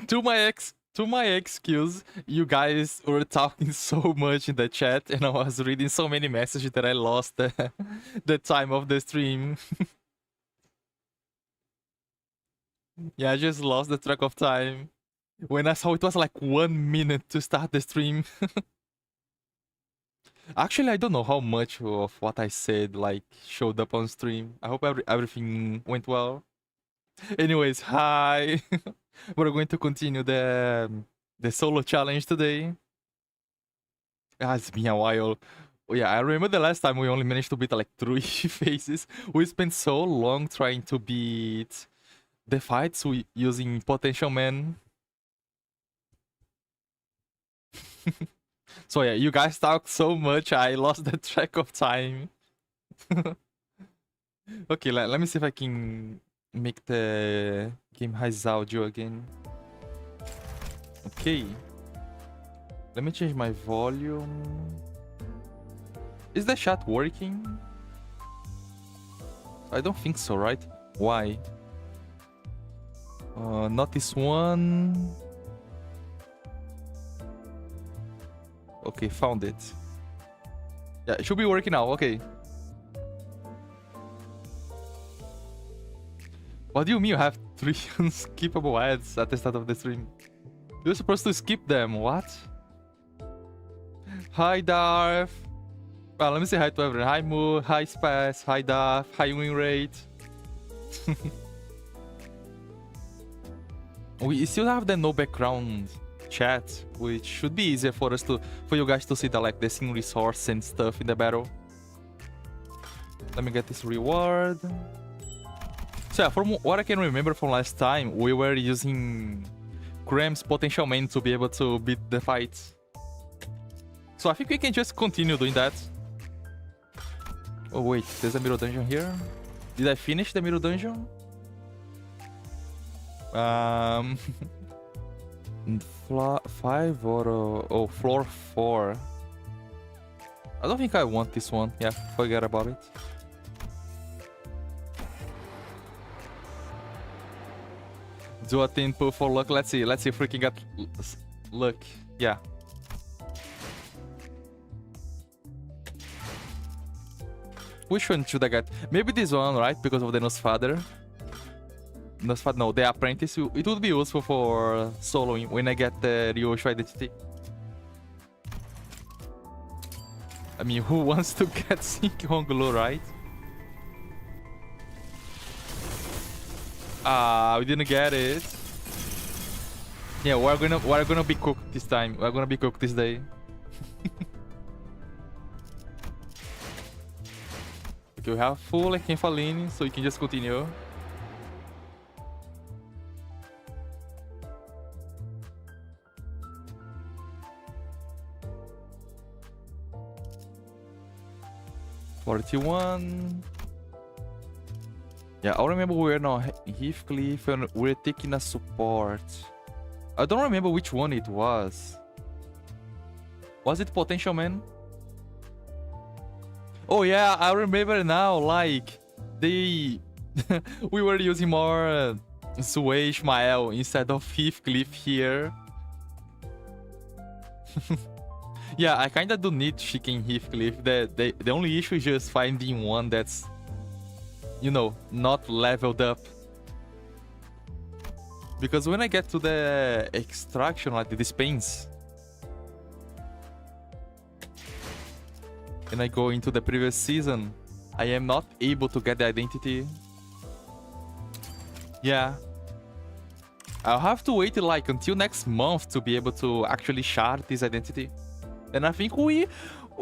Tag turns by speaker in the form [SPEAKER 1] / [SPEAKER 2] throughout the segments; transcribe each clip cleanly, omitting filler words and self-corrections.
[SPEAKER 1] To my excuse, you guys were talking so much in the chat, and I was reading so many messages that I lost the time of the stream. Yeah, I just lost the track of time. When I saw it was like 1 minute to start the stream. Actually, I don't know how much of what I said like showed up on stream. I hope everything went well. Anyways, hi. We're going to continue the solo challenge today. It's been a while. Oh, yeah, I remember the last time we only managed to beat like 3 phases. We spent so long trying to beat the fights using Potential Man. So yeah, you guys talk so much, I lost the track of time. Okay, let me see if I can make the game has audio again. Okay. Let me change my volume. Is the chat working? I don't think so, right? Why? Not this one. Okay, found it. Yeah, it should be working now. Okay. What do you mean you have 3 unskippable ads at the start of the stream? You're supposed to skip them. What? Hi, Darth. Well, let me say hi to everyone. Hi, Moo. Hi, Spaz. Hi, Darth. Hi, win rate. We still have the no background chat, which should be easier for you guys to see the scene resource and stuff in the battle. Let me get this reward. So yeah, from what I can remember from last time, we were using Graham's Potential Man to be able to beat the fights. So I think we can just continue doing that. Oh wait, there's a middle dungeon here. Did I finish the middle dungeon? Floor 5 or floor 4. I don't think I want this one. Yeah, forget about it. Do a 10 pull for luck. Let's see if we can get luck. Yeah. Which one should I get? Maybe this one, right? Because of the Nosfather. No, the Apprentice. It would be useful for soloing when I get the Ryoshu identity. I mean, who wants to get Sync Honglu, right? We didn't get it. Yeah, we're gonna be cooked this time. We're gonna be cooked this day. Okay, we have full Kenfaline, so you can just continue. $41. Yeah, I remember we were on Heathcliff and we were taking a support. I don't remember which one it was. Was it Potential Man? Oh yeah, I remember now, like, they... we were using more Sway Ishmael instead of Heathcliff here. Yeah, I kinda do need Chicken Heathcliff. The only issue is just finding one that's, you know, not leveled up. Because when I get to the extraction, like the dispense, and I go into the previous season, I am not able to get the identity. Yeah. I'll have to wait like until next month to be able to actually shard this identity. And I think we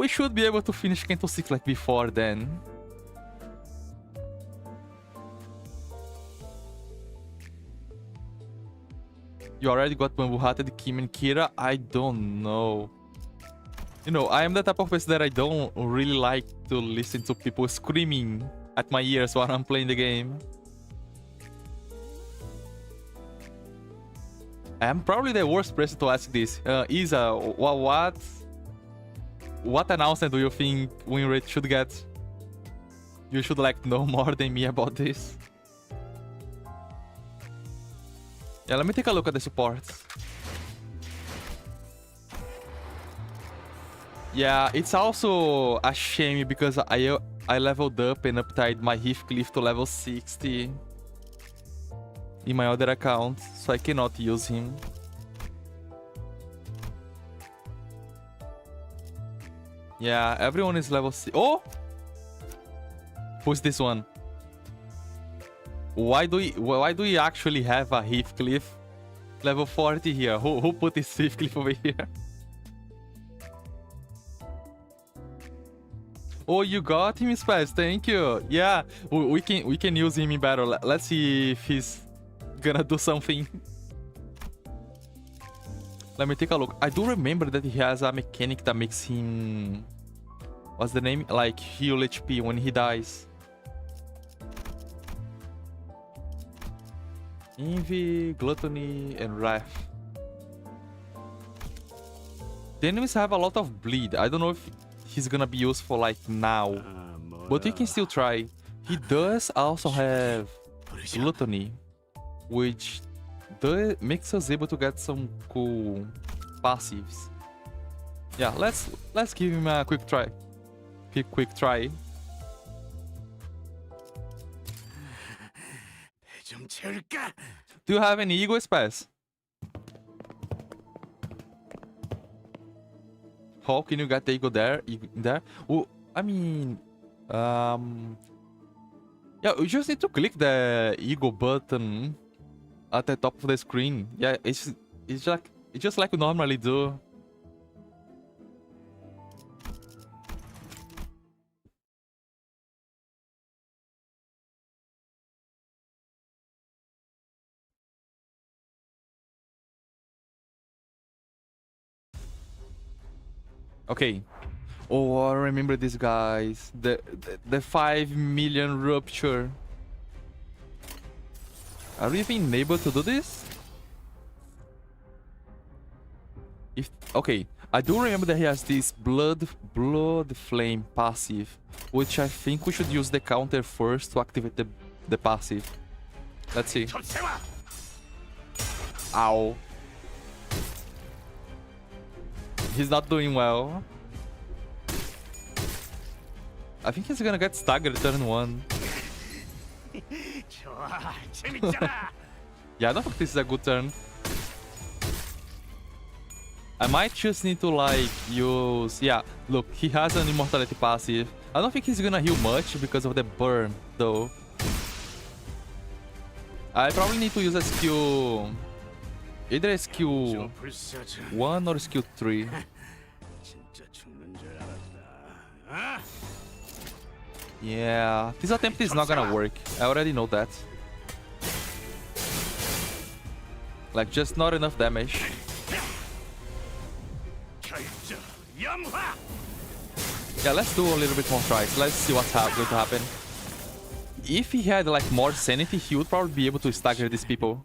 [SPEAKER 1] should be able to finish CANTO 6 like before then. You already got Bamboo-Hatted, Kim and Kira? I don't know. You know, I am the type of person that I don't really like to listen to people screaming at my ears while I'm playing the game. I'm probably the worst person to ask this. Isa, what announcement do you think win rate should get? You should like know more than me about this. Yeah, let me take a look at the supports. Yeah, it's also a shame because I leveled up and uptied my Heathcliff to level 60 in my other account, so I cannot use him. Yeah, everyone is level 6. Oh! Who's this one? Why do we actually have a Heathcliff level 40 here? Who put this Heathcliff over here? Oh, you got him, Spaz. Thank you. Yeah, we can use him in battle. Let's see if he's gonna do something. Let me take a look. I do remember that he has a mechanic that makes him... What's the name? Like, heal HP when he dies. Envy, Gluttony, and Wrath. The enemies have a lot of bleed. I don't know if he's gonna be useful like now. But we can still try. He does also have Gluttony, which makes us able to get some cool passives. Yeah, let's give him a quick try. Quick try. Do you have any ego space? How can you get the ego there? Oh, I mean, yeah, you just need to click the ego button at the top of the screen. Yeah, it's just like we normally do. Okay. Oh, I remember these guys. The 5 million rupture. Are we even able to do this? Okay, I do remember that he has this blood flame passive, which I think we should use the counter first to activate the passive. Let's see. Ow. He's not doing well. I think he's gonna get staggered turn 1. Yeah, I don't think this is a good turn. I might just need to like use... Yeah, look, he has an immortality passive. I don't think he's gonna heal much because of the burn, though. I probably need to use a skill... Either a skill 1 or skill 3. Yeah, this attempt is not gonna work. I already know that. Like, just not enough damage. Yeah, let's do a little bit more tries. Let's see what's going to happen. If he had like more sanity, he would probably be able to stagger these people.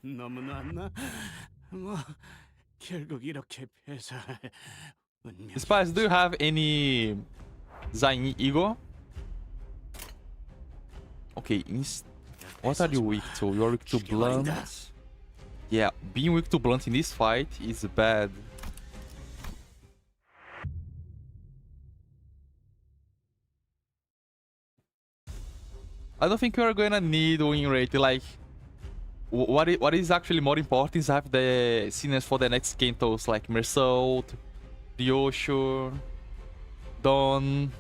[SPEAKER 1] Spice, do you have any Zain Ego? Okay, what are you weak to? You're weak to blunt. Yeah, being weak to blunt in this fight is bad. I don't think you're gonna need win rate. Like, what is actually more important is have the scenes for the next CANTOs, like Mersault, Ryosho, Dawn,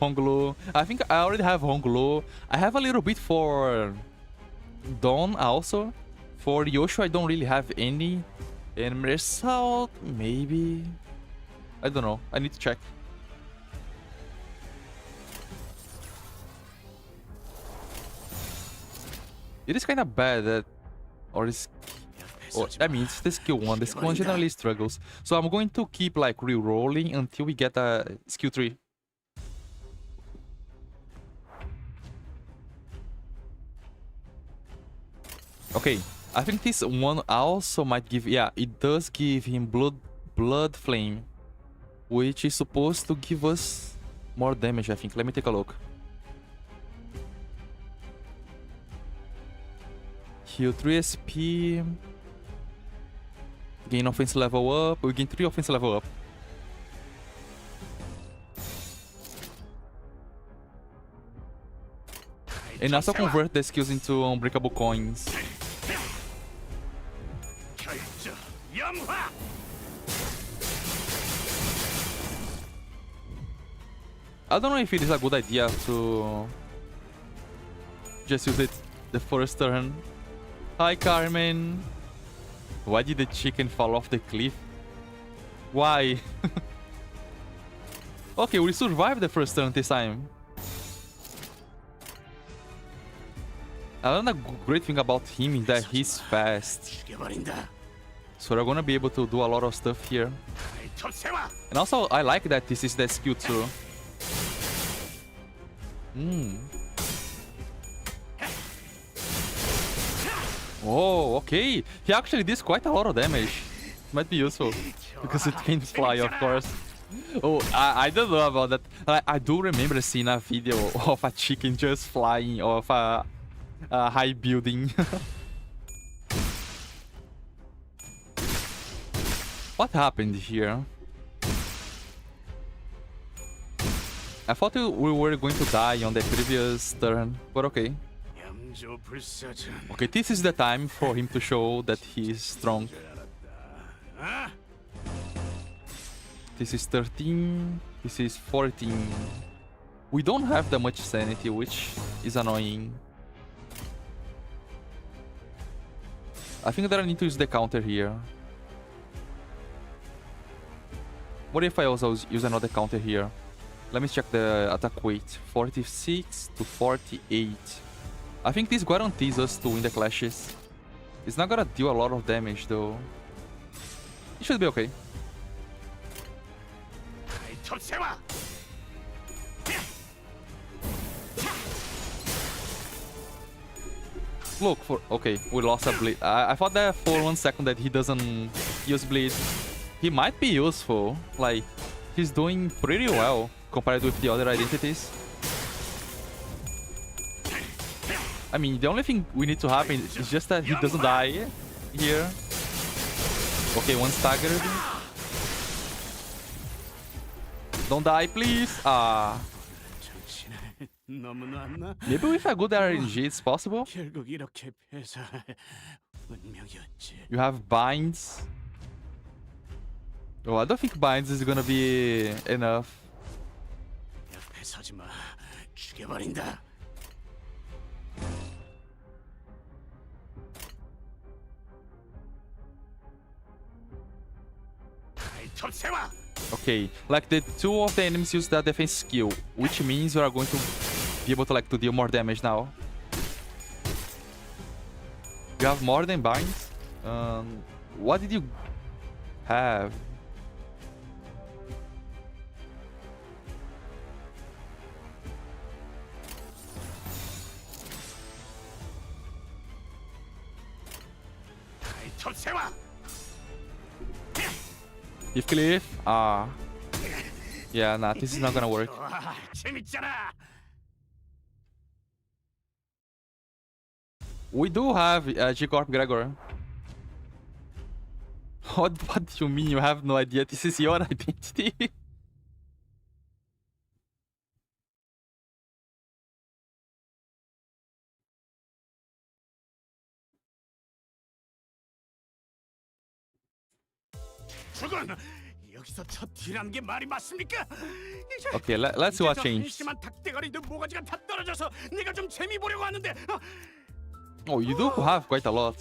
[SPEAKER 1] Honglu. I think I already have Honglu. I have a little bit for Dawn also. For Ryosho, I don't really have any. And Mersault, maybe. I don't know. I need to check. It is kind of bad that... Or is... Oh, I mean, it's the skill 1. The skill 1 generally struggles. So I'm going to keep like re-rolling until we get a skill 3. Okay, I think this one also might give... Yeah, it does give him blood flame, which is supposed to give us more damage, I think. Let me take a look. Heal 3 SP. Gain offense level up. We gain 3 offense level up. And also convert the skills into unbreakable coins. I don't know if it is a good idea to just use it the first turn. Hi, Carmen. Why did the chicken fall off the cliff? Why? Okay, we survived the first turn this time. Another great thing about him is that he's fast. So we're gonna be able to do a lot of stuff here. And also, I like that this is the skill too. Oh, okay. He actually does quite a lot of damage. Might be useful. Because it can fly, of course. Oh, I don't know about that. I do remember seeing a video of a chicken just flying off a high building. What happened here? I thought we were going to die on the previous turn, but okay. Okay, this is the time for him to show that he is strong. This is 13. This is 14. We don't have that much sanity, which is annoying. I think that I need to use the counter here. What if I also use another counter here? Let me check the attack weight. 46 to 48. I think this guarantees us to win the clashes. It's not gonna deal a lot of damage though. It should be okay. Look for... Okay, we lost a bleed. I thought that for 1 second that he doesn't use bleed. He might be useful. Like, he's doing pretty well compared with the other identities. I mean, the only thing we need to happen is just that he doesn't die here. Okay, one staggered. Don't die, please. Ah. Maybe with a good RNG it's possible. You have binds. Oh, I don't think binds is gonna be enough. Okay, like the 2 of the enemies use that defense skill, which means we are going to be able to like to deal more damage now. You have more than binds. What did you have? If cliff, yeah, nah, this is not gonna work. We do have G-Corp Gregor. What do you mean you have no idea? This is your identity? Okay, let's see what changed. Oh, you do have quite a lot.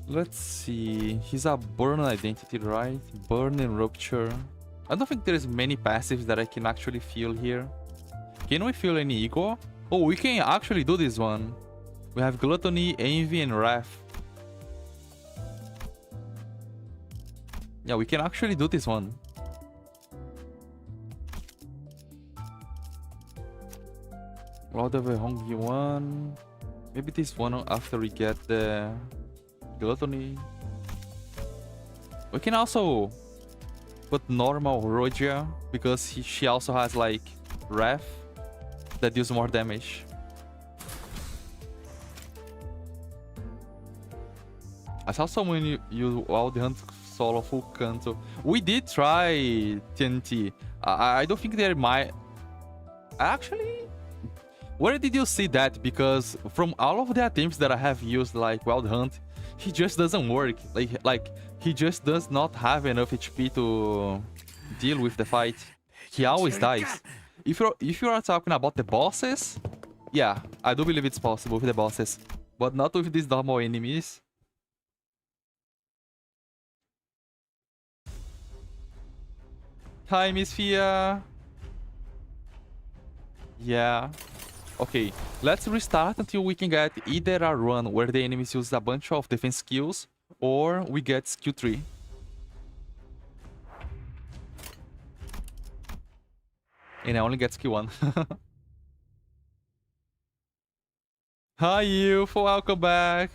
[SPEAKER 1] Let's see. He's a burn identity, right? Burn and rupture. I don't think there's many passives that I can actually feel here. Can we feel any ego? Oh, we can actually do this one. We have gluttony, envy, and wrath. Yeah, we can actually do this one. Lord of a Hungry One. Maybe this one after we get the gluttony. We can also put normal Rogia because she also has like wrath that deals more damage. I saw someone use Wild Hunt solo full CANTO. We did try TNT. I don't think there might... Actually... Where did you see that? Because from all of the attempts that I have used, like Wild Hunt, he just doesn't work. Like he just does not have enough HP to deal with the fight. He always dies. If you are talking about the bosses, yeah, I do believe it's possible with the bosses, but not with these normal enemies. Hi, Miss Fia. Yeah. Okay, let's restart until we can get either a run where the enemies use a bunch of defense skills, or we get skill 3. And I only get skill 1. Hi, you, welcome back.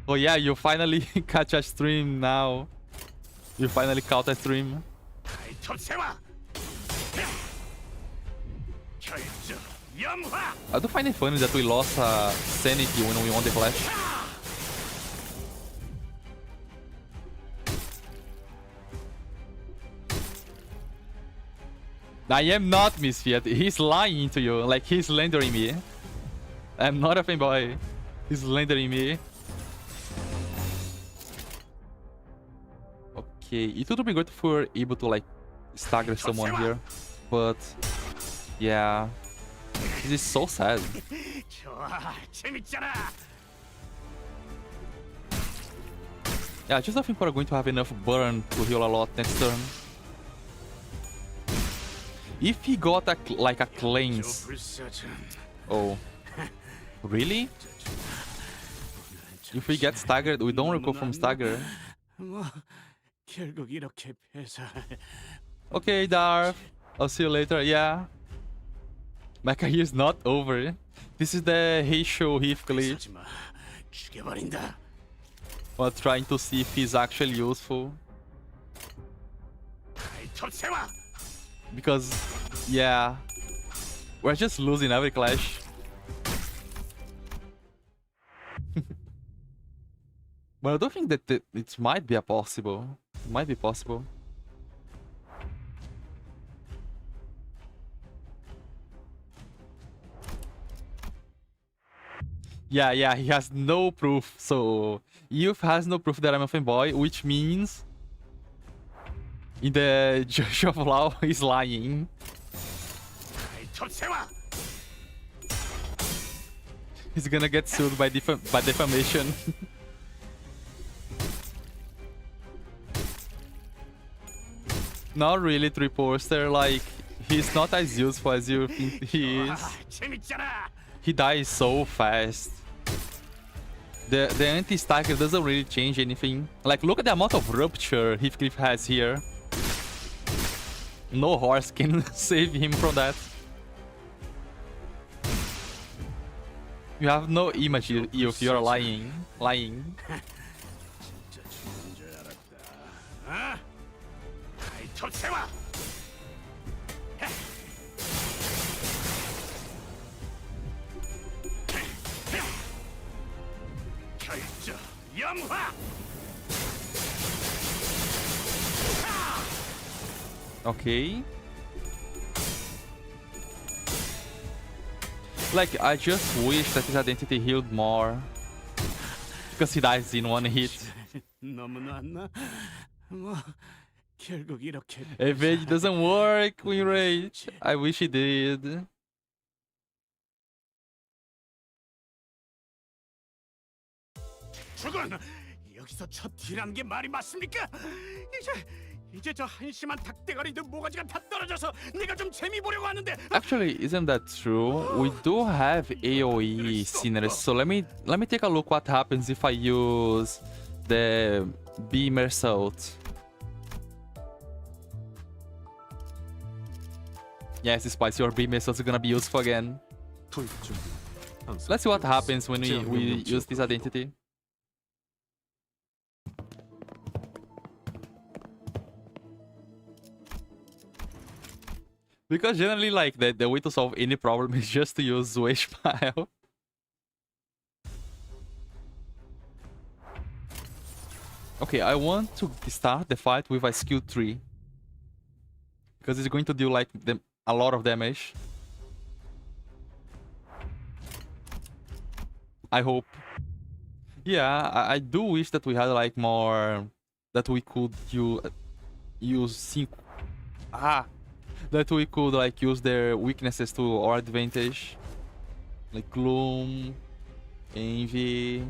[SPEAKER 1] Oh yeah, you finally catch a stream now. You finally caught a stream. I do find it funny that we lost sanity when we won the flash. I am not Misfit. He's lying to you. Like, he's slandering me. I'm not a fanboy. He's slandering me. Okay, it would be good if we were able to, like, stagger someone here. But, yeah. This is so sad. Yeah, I just don't think we're going to have enough burn to heal a lot next turn. If he got a, like a cleanse... Oh. Really? If we get staggered, we don't recover from stagger. Okay, Darth. I'll see you later. Yeah. My career is not over. This is the Hexose Heath glitch. We're trying to see if he's actually useful. Because, yeah, we're just losing every clash. But I don't think that it might be possible. It might be possible. Yeah, he has no proof. So, Youth has no proof that I'm a fanboy, which means in the Judge of Law is lying. He's gonna get sued by defamation. Not really, 3-poster. Like, he's not as useful as you think he is. He dies so fast. The anti-stacker doesn't really change anything. Like, look at the amount of rupture Heathcliff has here. No horse can save him from that. You have no image if you're lying. Lying. Okay. Like, I just wish that his identity healed more. Because he dies in one hit. Evade doesn't work, Queen Rage. I wish he did.
[SPEAKER 2] 여기서 첫 딜하는 게 말이 맞습니까? 이제 저 한심한 닭대가리들 모가지가 다 떨어져서 내가 좀 재미 보려고 하는데.
[SPEAKER 1] Actually, isn't that true? We do have AoE scenarios, so let me take a look what happens if I use the Beamer Salt. Yes, Spice, your Beamer Salt is gonna be useful again. Let's see what happens when we use this identity. Because generally, like, the way to solve any problem is just to use Wish Pile. Okay, I want to start the fight with a skill 3. Because it's going to deal like a lot of damage. I hope. Yeah, I do wish that we had like more... That we could use... That we could like use their weaknesses to our advantage. Like Gloom, Envy...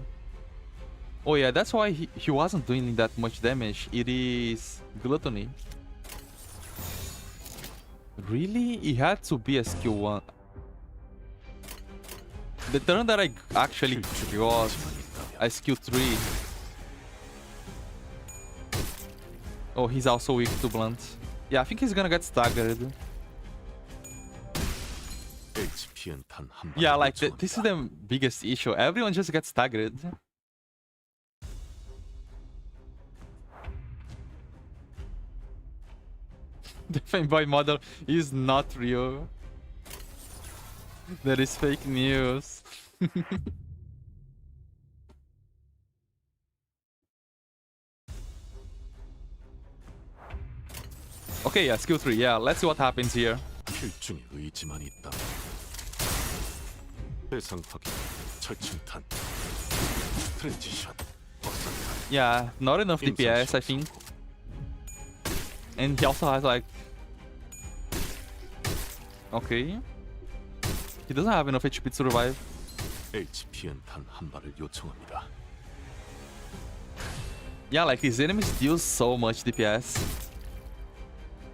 [SPEAKER 1] Oh yeah, that's why he wasn't doing that much damage. It is Gluttony. Really? It had to be a skill 1. The turn that I actually got a skill 3. Oh, he's also weak to blunt. Yeah, I think he's gonna get staggered. Yeah, like this is the biggest issue. Everyone just gets staggered. The fanboy model is not real. That is fake news. Okay, yeah, skill 3. Yeah, let's see what happens here.
[SPEAKER 2] 필중의 의지만 있다. 대상 확인, 철침탄, 트랜지션, 확산탄.
[SPEAKER 1] Yeah, not enough DPS, I think. And he also has like... Okay. He doesn't have enough HP to survive.
[SPEAKER 2] HPN 단한 발을 요청합니다.
[SPEAKER 1] Yeah, like his enemies deal so much DPS.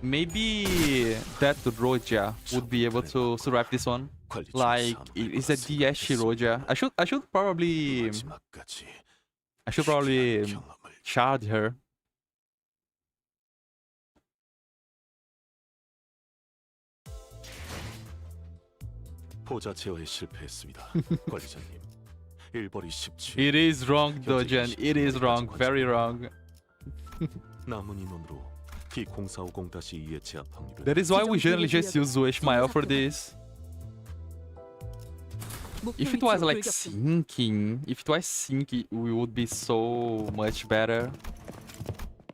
[SPEAKER 1] Maybe that Roja would be able to survive this one. Like, it's a DSC Roja. I should probably shard her.
[SPEAKER 2] 보자 제어에 실패했습니다. 관리자님. 일벌이 쉽지.
[SPEAKER 1] It is wrong, Dojan. It is wrong. Very wrong.
[SPEAKER 2] 남은 인원으로 P0450-2의 제압 확률은
[SPEAKER 1] That is why we generally just use Ishmael for this. If it was like sinking, we would be so much better.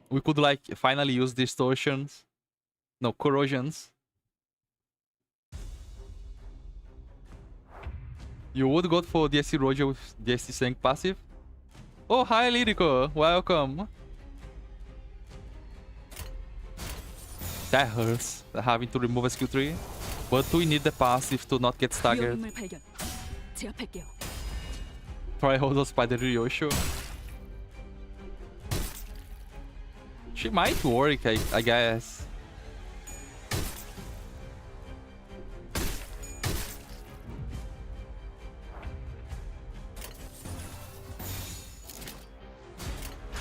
[SPEAKER 1] We could like finally use distortions. No, corrosions. You would go for DSC Roja with DSC Sync passive? Oh, hi Lyrico, welcome. That hurts, having to remove a skill 3. But we need the passive to not get staggered. Try hold of Spider Ryosho. She might work, I guess.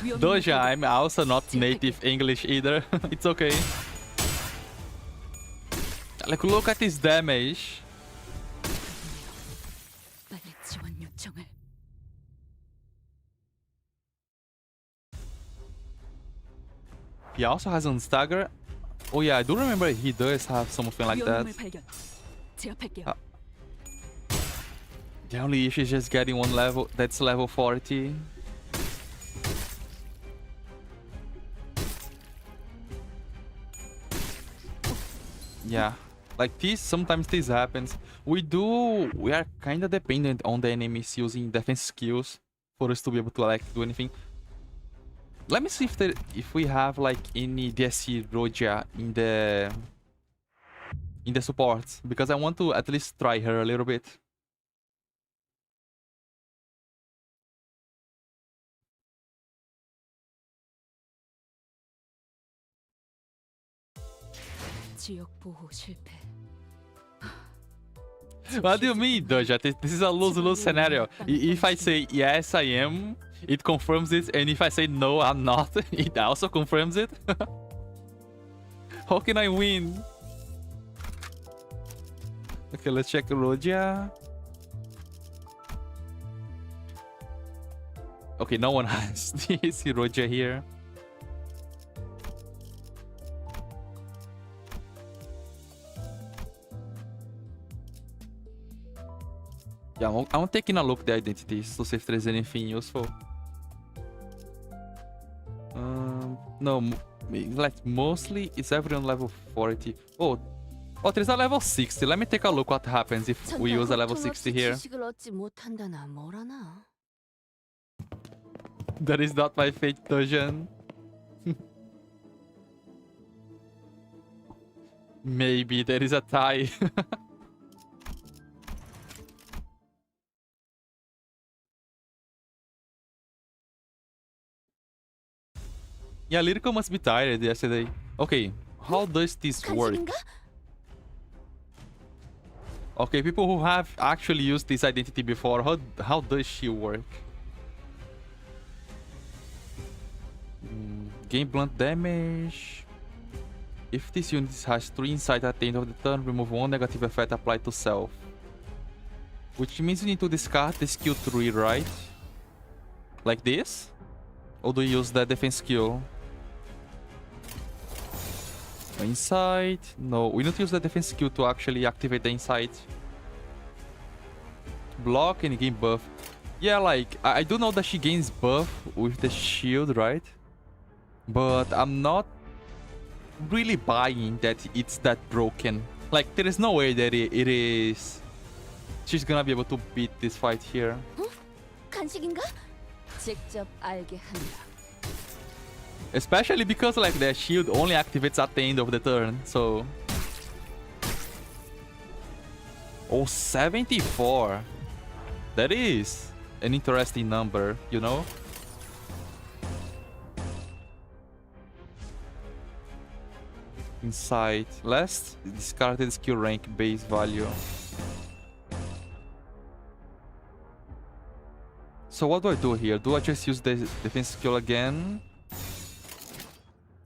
[SPEAKER 1] Doja, I'm also not native English either. It's okay. Like, look at his damage. He also has Unstagger. Oh yeah, I do remember he does have something like that. The only issue is just getting one level. That's level 40. Yeah, like this, sometimes this happens. We are kind of dependent on the enemies using defense skills for us to be able to like do anything. Let me see if we have like any DSC Roja in the supports, because I want to at least try her a little bit. What do you mean, Doja? This is a lose-lose scenario. If I say yes, I am, it confirms it, and if I say no, I'm not, it also confirms it. How can I win? Okay, let's check Roja. Okay, no one has this Roja here. Yeah, I'm taking a look at the identities to see if there's anything useful. No, like mostly it's everyone level 40. Oh, there's a level 60. Let me take a look what happens if we use a level 60 here.
[SPEAKER 3] 지식을 얻지 못한다나 뭐라나.
[SPEAKER 1] That is not my fate, Dojan. Maybe there is a tie. Yeah, Lyrical must be tired yesterday. Okay, how does this work?
[SPEAKER 3] 간식인가?
[SPEAKER 1] Okay, people who have actually used this identity before, how does she work? Gain blunt damage. If this unit has 3 insight at the end of the turn, remove 1 negative effect applied to self. Which means you need to discard the skill 3, right? Like this? Or do you use the defense skill? Insight? No, we need to use the defense skill to actually activate the insight. Block and gain buff. Yeah, like, I do know that she gains buff with the shield, right? But I'm not really buying that it's that broken. Like, there is no way that it is... She's gonna be able to beat this fight here.
[SPEAKER 3] 간식인가? 직접 알게 한다.
[SPEAKER 1] Especially because, like, the shield only activates at the end of the turn, so... Oh, 74. That is an interesting number, you know? Insight. Last discarded skill rank base value. So what do I do here? Do I just use the defense skill again?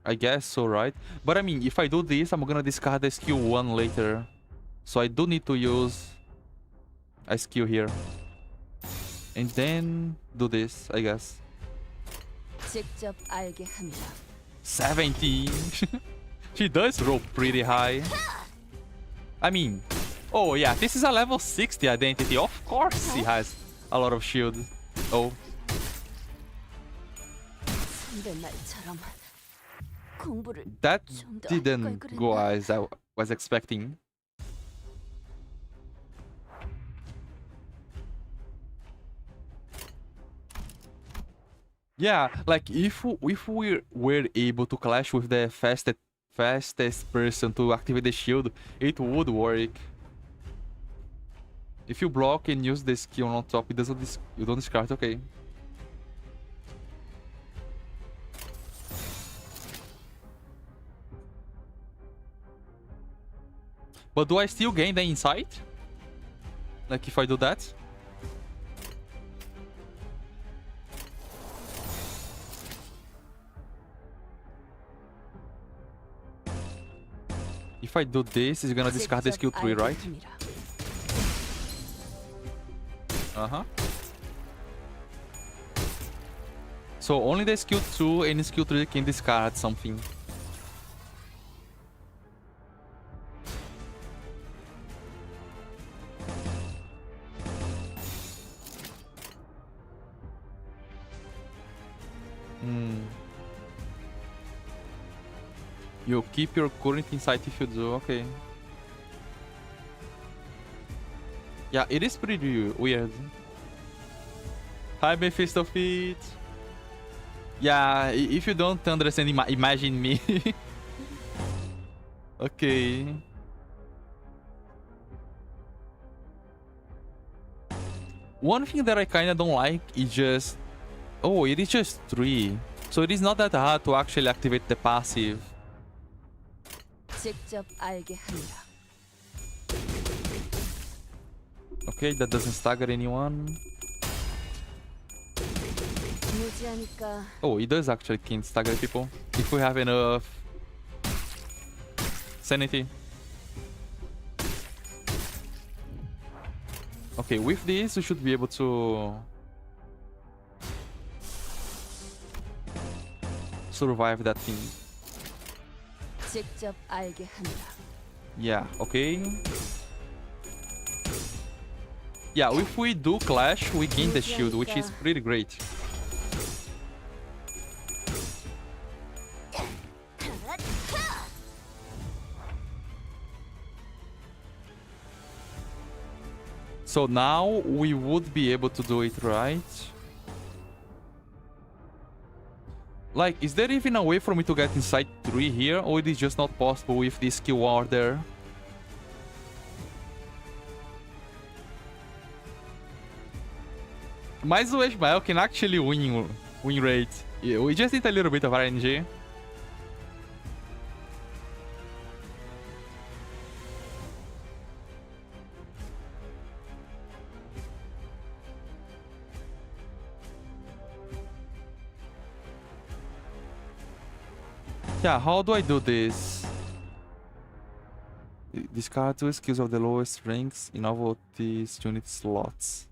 [SPEAKER 1] I guess so, right? But I mean, if I do this, I'm gonna discard the skill 1 later. So I do need to use a skill here. And then do this, I guess.
[SPEAKER 3] 직접 알게 합니다.
[SPEAKER 1] 70. She does roll pretty high. I mean, oh yeah, this is a level 60 identity. Of course he has a lot of shield. Oh.
[SPEAKER 3] 선배 말처럼 공부를
[SPEAKER 1] That
[SPEAKER 3] 좀더
[SPEAKER 1] didn't
[SPEAKER 3] 할 걸
[SPEAKER 1] go
[SPEAKER 3] 그랬나?
[SPEAKER 1] as I was expecting. Yeah, like if we were able to clash with the fastest person to activate the shield, it would work. If you block and use the skill on top, it doesn't you don't discard. Okay. But do I still gain the insight? Like if I do that? If I do this, it's gonna discard the skill 3, right? Uh-huh. So only the skill 2 and skill 3 can discard something. You keep your current insight if you do, okay. Yeah, it is pretty weird. Hi, Mephisto Feet. Yeah, if you don't understand, imagine me. Okay. One thing that I kinda don't like is just... Oh, it is just 3. So it is not that hard to actually activate the passive.
[SPEAKER 3] 직접 알게 합니다.
[SPEAKER 1] Okay, that doesn't stagger anyone.
[SPEAKER 3] 무지하니까
[SPEAKER 1] Oh, it does actually can stagger people. If we have enough sanity. Okay, with this, we should be able to survive that thing.
[SPEAKER 3] 직접 알게 합니다.
[SPEAKER 1] Yeah, okay. Yeah, if we do clash, we gain the shield, which is pretty great. So now we would be able to do it, right? Like, is there even a way for me to get inside 3 here? Or it is just not possible with this skill order? Mas o Ishmael can actually win rate. Yeah, we just need a little bit of RNG. Yeah, how do I do this? Discard 2 skills of the lowest ranks in all of these unit slots.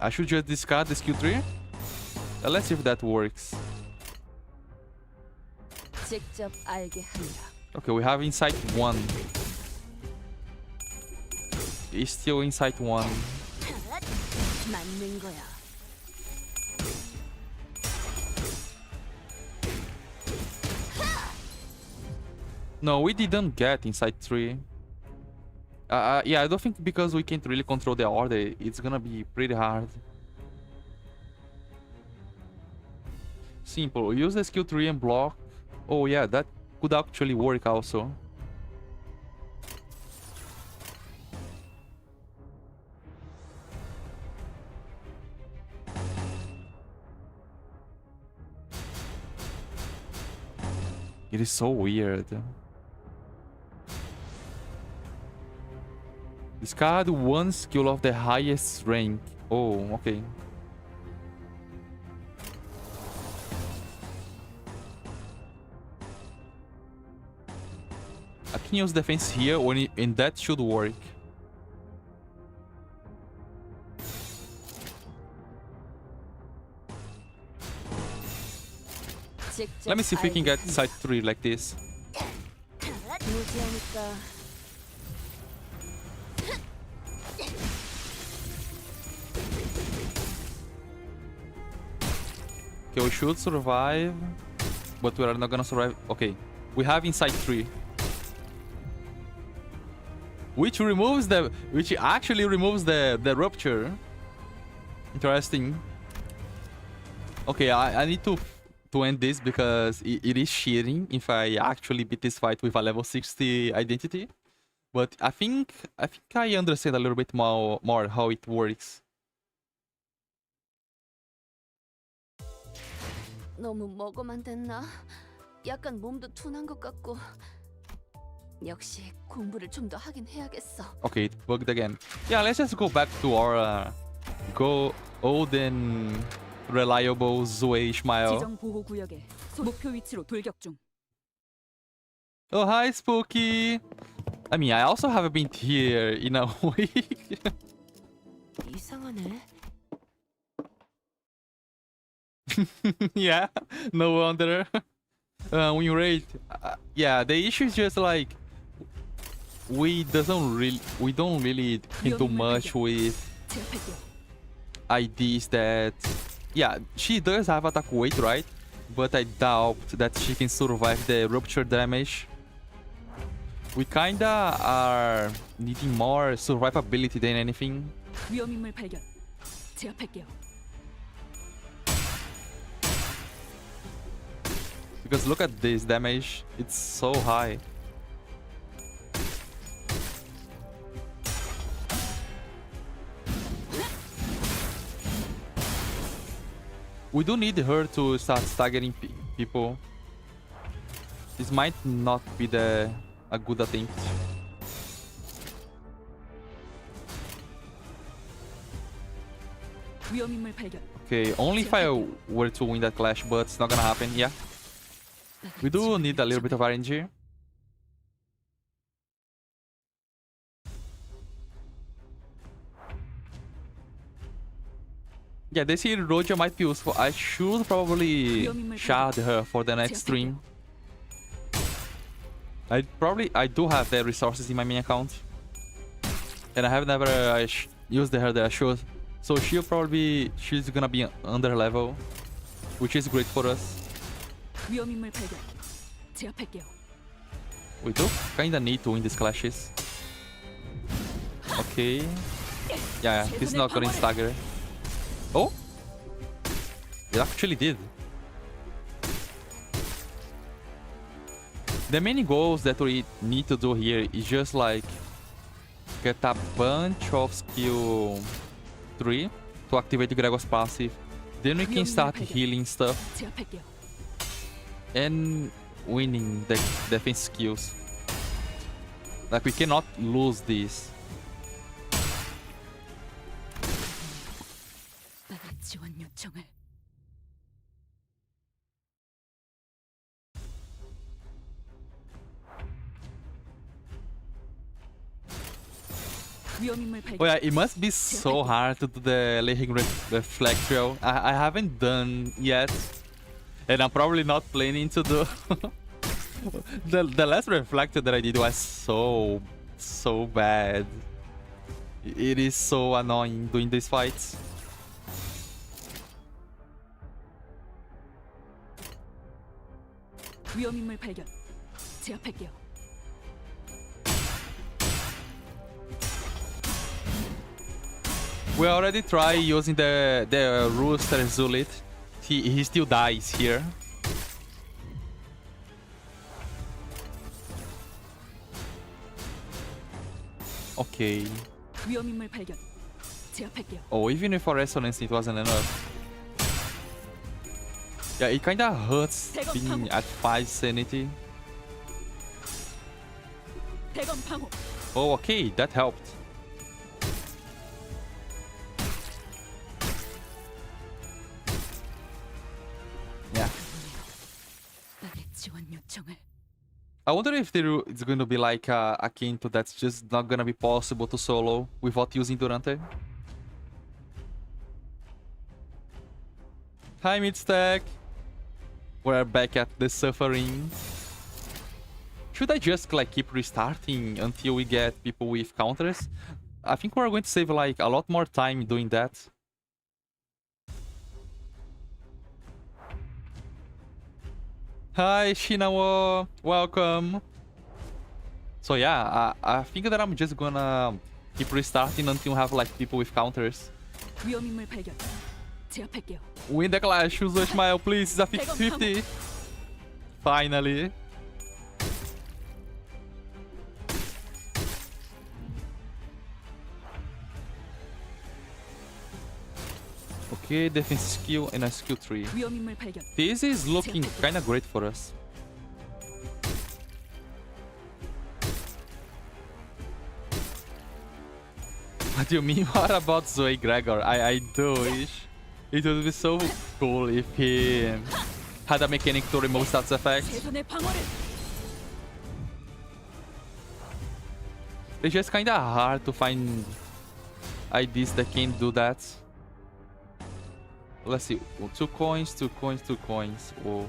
[SPEAKER 1] I should just discard the skill 3? Let's see if that works.
[SPEAKER 3] 직접 알게 합니다.
[SPEAKER 1] Okay, we have insight 1. It's still insight 1.
[SPEAKER 3] 맞는 거야.
[SPEAKER 1] No, we didn't get insight 3. Yeah, I don't think because we can't really control the order, it's gonna be pretty hard. Simple. Use the skill 3 and block. Oh yeah, that could actually work also. It is so weird. Discard 1 skill of the highest rank. Oh, okay. I can use defense here and that should work. Let me see if we can get side 3 like this.
[SPEAKER 3] 무지하니까
[SPEAKER 1] Okay, we should survive, but we are not gonna survive. Okay, we have inside 3, which actually removes the rupture. Interesting. Okay, I need to end this because it is cheating if I actually beat this fight with a level 60 identity. But I think I understand a little bit more how it works.
[SPEAKER 3] 너무 먹어만 됐나? 약간 몸도 둔한 것 같고. 역시 공부를 좀 더 하긴 해야겠어.
[SPEAKER 1] Okay, it bugged again. Yeah, let's just go back to our old and reliable Zoe Ishmael.
[SPEAKER 4] 지정 보호 구역에 목표 위치로 돌격 중.
[SPEAKER 1] Oh, hi, Spooky. I mean, I also haven't been here in a week.
[SPEAKER 3] 이상하네.
[SPEAKER 1] Yeah, no wonder. Win rate. Yeah, the issue is just like we don't really can do much with
[SPEAKER 4] 제압할게요.
[SPEAKER 1] IDs that. Yeah, she does have attack weight, right? But I doubt that she can survive the rupture damage. We kinda are needing more survivability than anything.
[SPEAKER 4] 위험 인물 발견. 제압할게요.
[SPEAKER 1] Because look at this damage, it's so high. We do need her to start staggering people. This might not be a good attempt.
[SPEAKER 4] 위험 인물 발견.
[SPEAKER 1] Okay, only if I were to win that clash, but it's not gonna happen, yeah. We do need a little bit of RNG. Yeah, this here Roja might be useful. I should probably shard her for the next stream. I do have the resources in my main account. And I have never used her there, sure. So she's gonna be under level, which is great for us.
[SPEAKER 4] 위험 인물 발견. 제압할게요.
[SPEAKER 1] We do kinda need to win these clashes. Okay. Yeah, he's not gonna stagger. Oh! It actually did. The main goals that we need to do here is just like get a bunch of skill 3 to activate Gregor's passive. Then we can start healing stuff
[SPEAKER 4] 제압할게요.
[SPEAKER 1] and winning the defense skills. Like we cannot lose this.
[SPEAKER 4] 나의 지원 요청을. 위험인물 발견.
[SPEAKER 1] Oh yeah, it must be so hard to do the Lehing Reflectral. I haven't done yet. And I'm probably not planning to do. The last Reflector that I did was so bad. It is so annoying doing these fights.
[SPEAKER 4] 위험인물 발견. 제압할게요.
[SPEAKER 1] We already tried using the Rooster Zulit. He still dies here. Okay.
[SPEAKER 4] 위험인물 발견. 제압할게요.
[SPEAKER 1] Oh, even if for resonance it wasn't enough. Yeah, it kinda hurts being at 5 sanity.
[SPEAKER 4] 대검 방호.
[SPEAKER 1] Oh, okay, that helped. Yeah.
[SPEAKER 4] 나의 지원 요청을.
[SPEAKER 1] I wonder if it's going to be like a CANTO that's just not gonna be possible to solo without using Durante. Hi, Midstack. We're back at the suffering. Should I just like keep restarting until we get people with counters? I think we're going to save like a lot more time doing that. Hi, Shinawo. Welcome. So yeah, I think that I'm just gonna keep restarting until we have like people with counters.
[SPEAKER 4] 위험인물 발견. 제압할게요.
[SPEAKER 1] Win the clash, use a smile, please. It's a 50-50. Finally. Okay, defense skill and a skill 3.
[SPEAKER 4] 위험인물 발견.
[SPEAKER 1] This is looking kinda great for us. What do you mean? What about Zoe Gregor? I do wish it would be so cool if he had a mechanic to remove stats effects.
[SPEAKER 4] 최선의 방어를.
[SPEAKER 1] It's just kinda hard to find IDs that can do that. Let's see. 2 coins, 2 coins, 2 coins. Oh.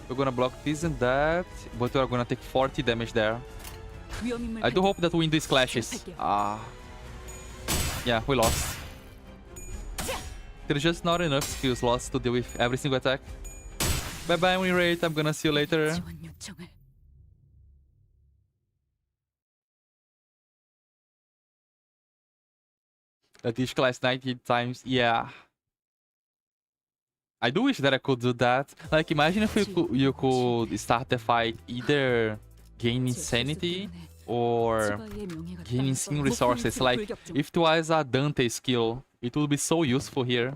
[SPEAKER 1] We're gonna block this and that, but we're gonna take 40 damage there.
[SPEAKER 4] 위험인물
[SPEAKER 1] I do
[SPEAKER 4] 발견.
[SPEAKER 1] hope that we win these clashes. Yeah, we lost. There's just not enough skills lost to deal with every single attack. Bye bye, win rate. I'm gonna see you later.
[SPEAKER 4] 지원 요청을.
[SPEAKER 1] That each class 90 times. Yeah. I do wish that I could do that. Like, imagine if you could start the fight either gaining sanity or gaining skin resources. Like, if it was a Dante skill, it would be so useful here.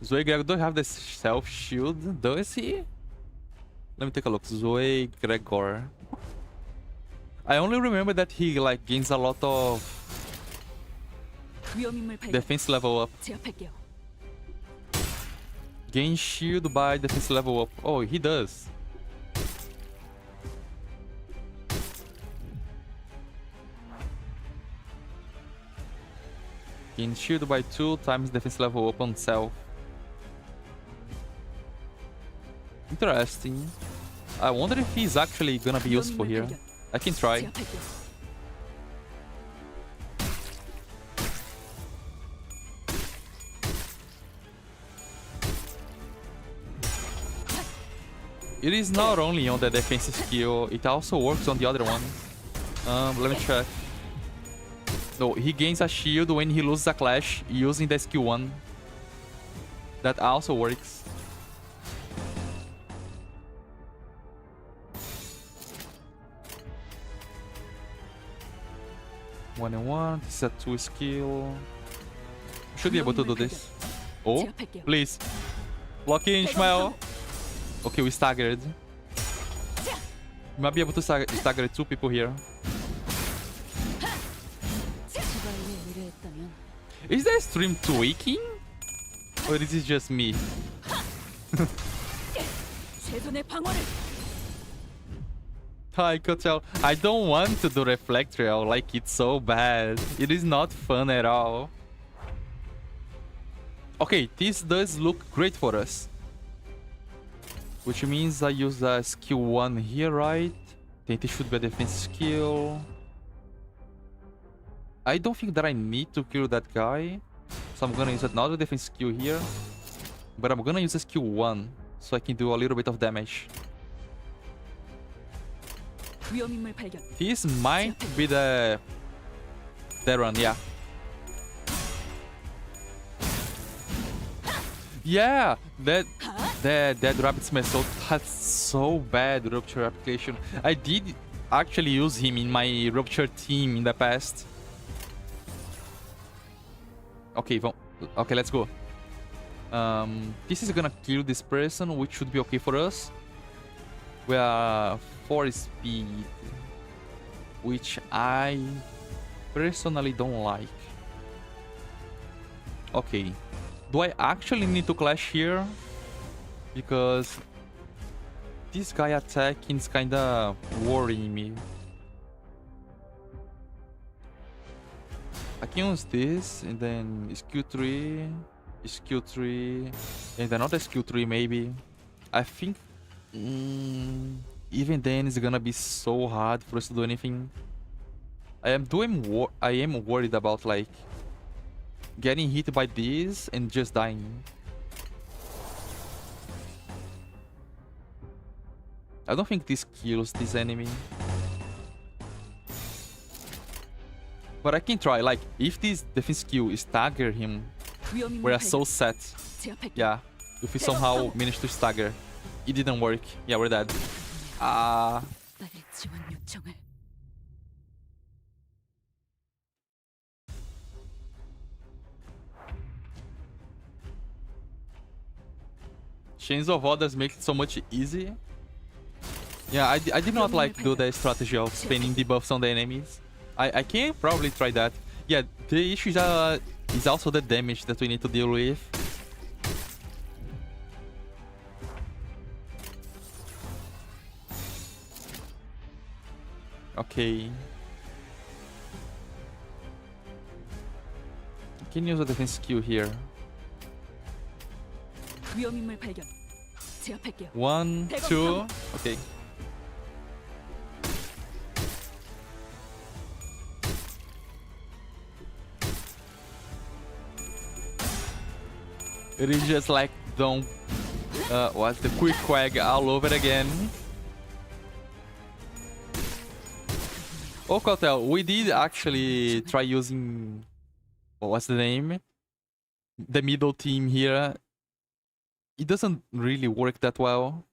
[SPEAKER 1] Zoe Gregor don't have the self shield, does he? Let me take a look. Zoe Gregor. I only remember that he like gains a lot of
[SPEAKER 4] 위험인물 발견.
[SPEAKER 1] defense level up.
[SPEAKER 4] 제압할게요.
[SPEAKER 1] Gain shield by defense level up. Oh, he does. Gain shield by 2 times defense level up on self. Interesting. I wonder if he's actually gonna be useful here. I can try.
[SPEAKER 4] 제압할게요.
[SPEAKER 1] It is not only on the defense skill, it also works on the other one. Let me check. No, he gains a shield when he loses a clash using the skill 1. That also works. One and one. This is a 2 skill. Should be able to do this. Oh,
[SPEAKER 4] 제압할게요.
[SPEAKER 1] please. Lock in, Ishmael. Okay, we staggered. We might be able to stagger 2 people here.
[SPEAKER 4] 지발리에 의뢰했다면
[SPEAKER 1] Is the stream tweaking? Or is it just me?
[SPEAKER 4] 최선의 방어를.
[SPEAKER 1] I could tell. I don't want to do reflect trail, like it's so bad. It is not fun at all. Okay, this does look great for us. Which means I use the skill 1 here, right? Then it should be a defense skill. I don't think that I need to kill that guy. So I'm gonna use another defense skill here. But I'm gonna use a skill 1 so I can do a little bit of damage.
[SPEAKER 4] 위험인물 발견.
[SPEAKER 1] This might be the run, yeah. Yeah, that rabbit's method has so bad rupture application. I did actually use him in my rupture team in the past. Okay, okay, let's go. This is gonna kill this person, which should be okay for us. We are 4 speed, which I personally don't like. Okay, do I actually need to clash here? Because this guy attacking is kinda worrying me. I can use this and then skill 3, and another skill 3 maybe. I think even then it's gonna be so hard for us to do anything. I am worried about like getting hit by this and just dying. I don't think this kills this enemy. But I can try, like, if this defense skill stagger him,
[SPEAKER 4] 위험인물
[SPEAKER 1] we're
[SPEAKER 4] 발견.
[SPEAKER 1] so set.
[SPEAKER 4] 제압할게요.
[SPEAKER 1] Yeah, if we somehow manage to stagger. It didn't work. Yeah, we're dead. Ah.
[SPEAKER 4] 빨리 지원 요청을.
[SPEAKER 1] Chains of Orders make it so much easy. Yeah, I did not like do the strategy of spending debuffs on the enemies. I can probably try that. Yeah, the issue is also the damage that we need to deal with. Okay. I can use a defense skill here.
[SPEAKER 4] 위험인물 발견. 제압할게요.
[SPEAKER 1] 1, 2. Okay. It is just like don't what's the quick quag all over again. Oh, Kotel, we did actually try using what's the name? The middle team here. It doesn't really work that well.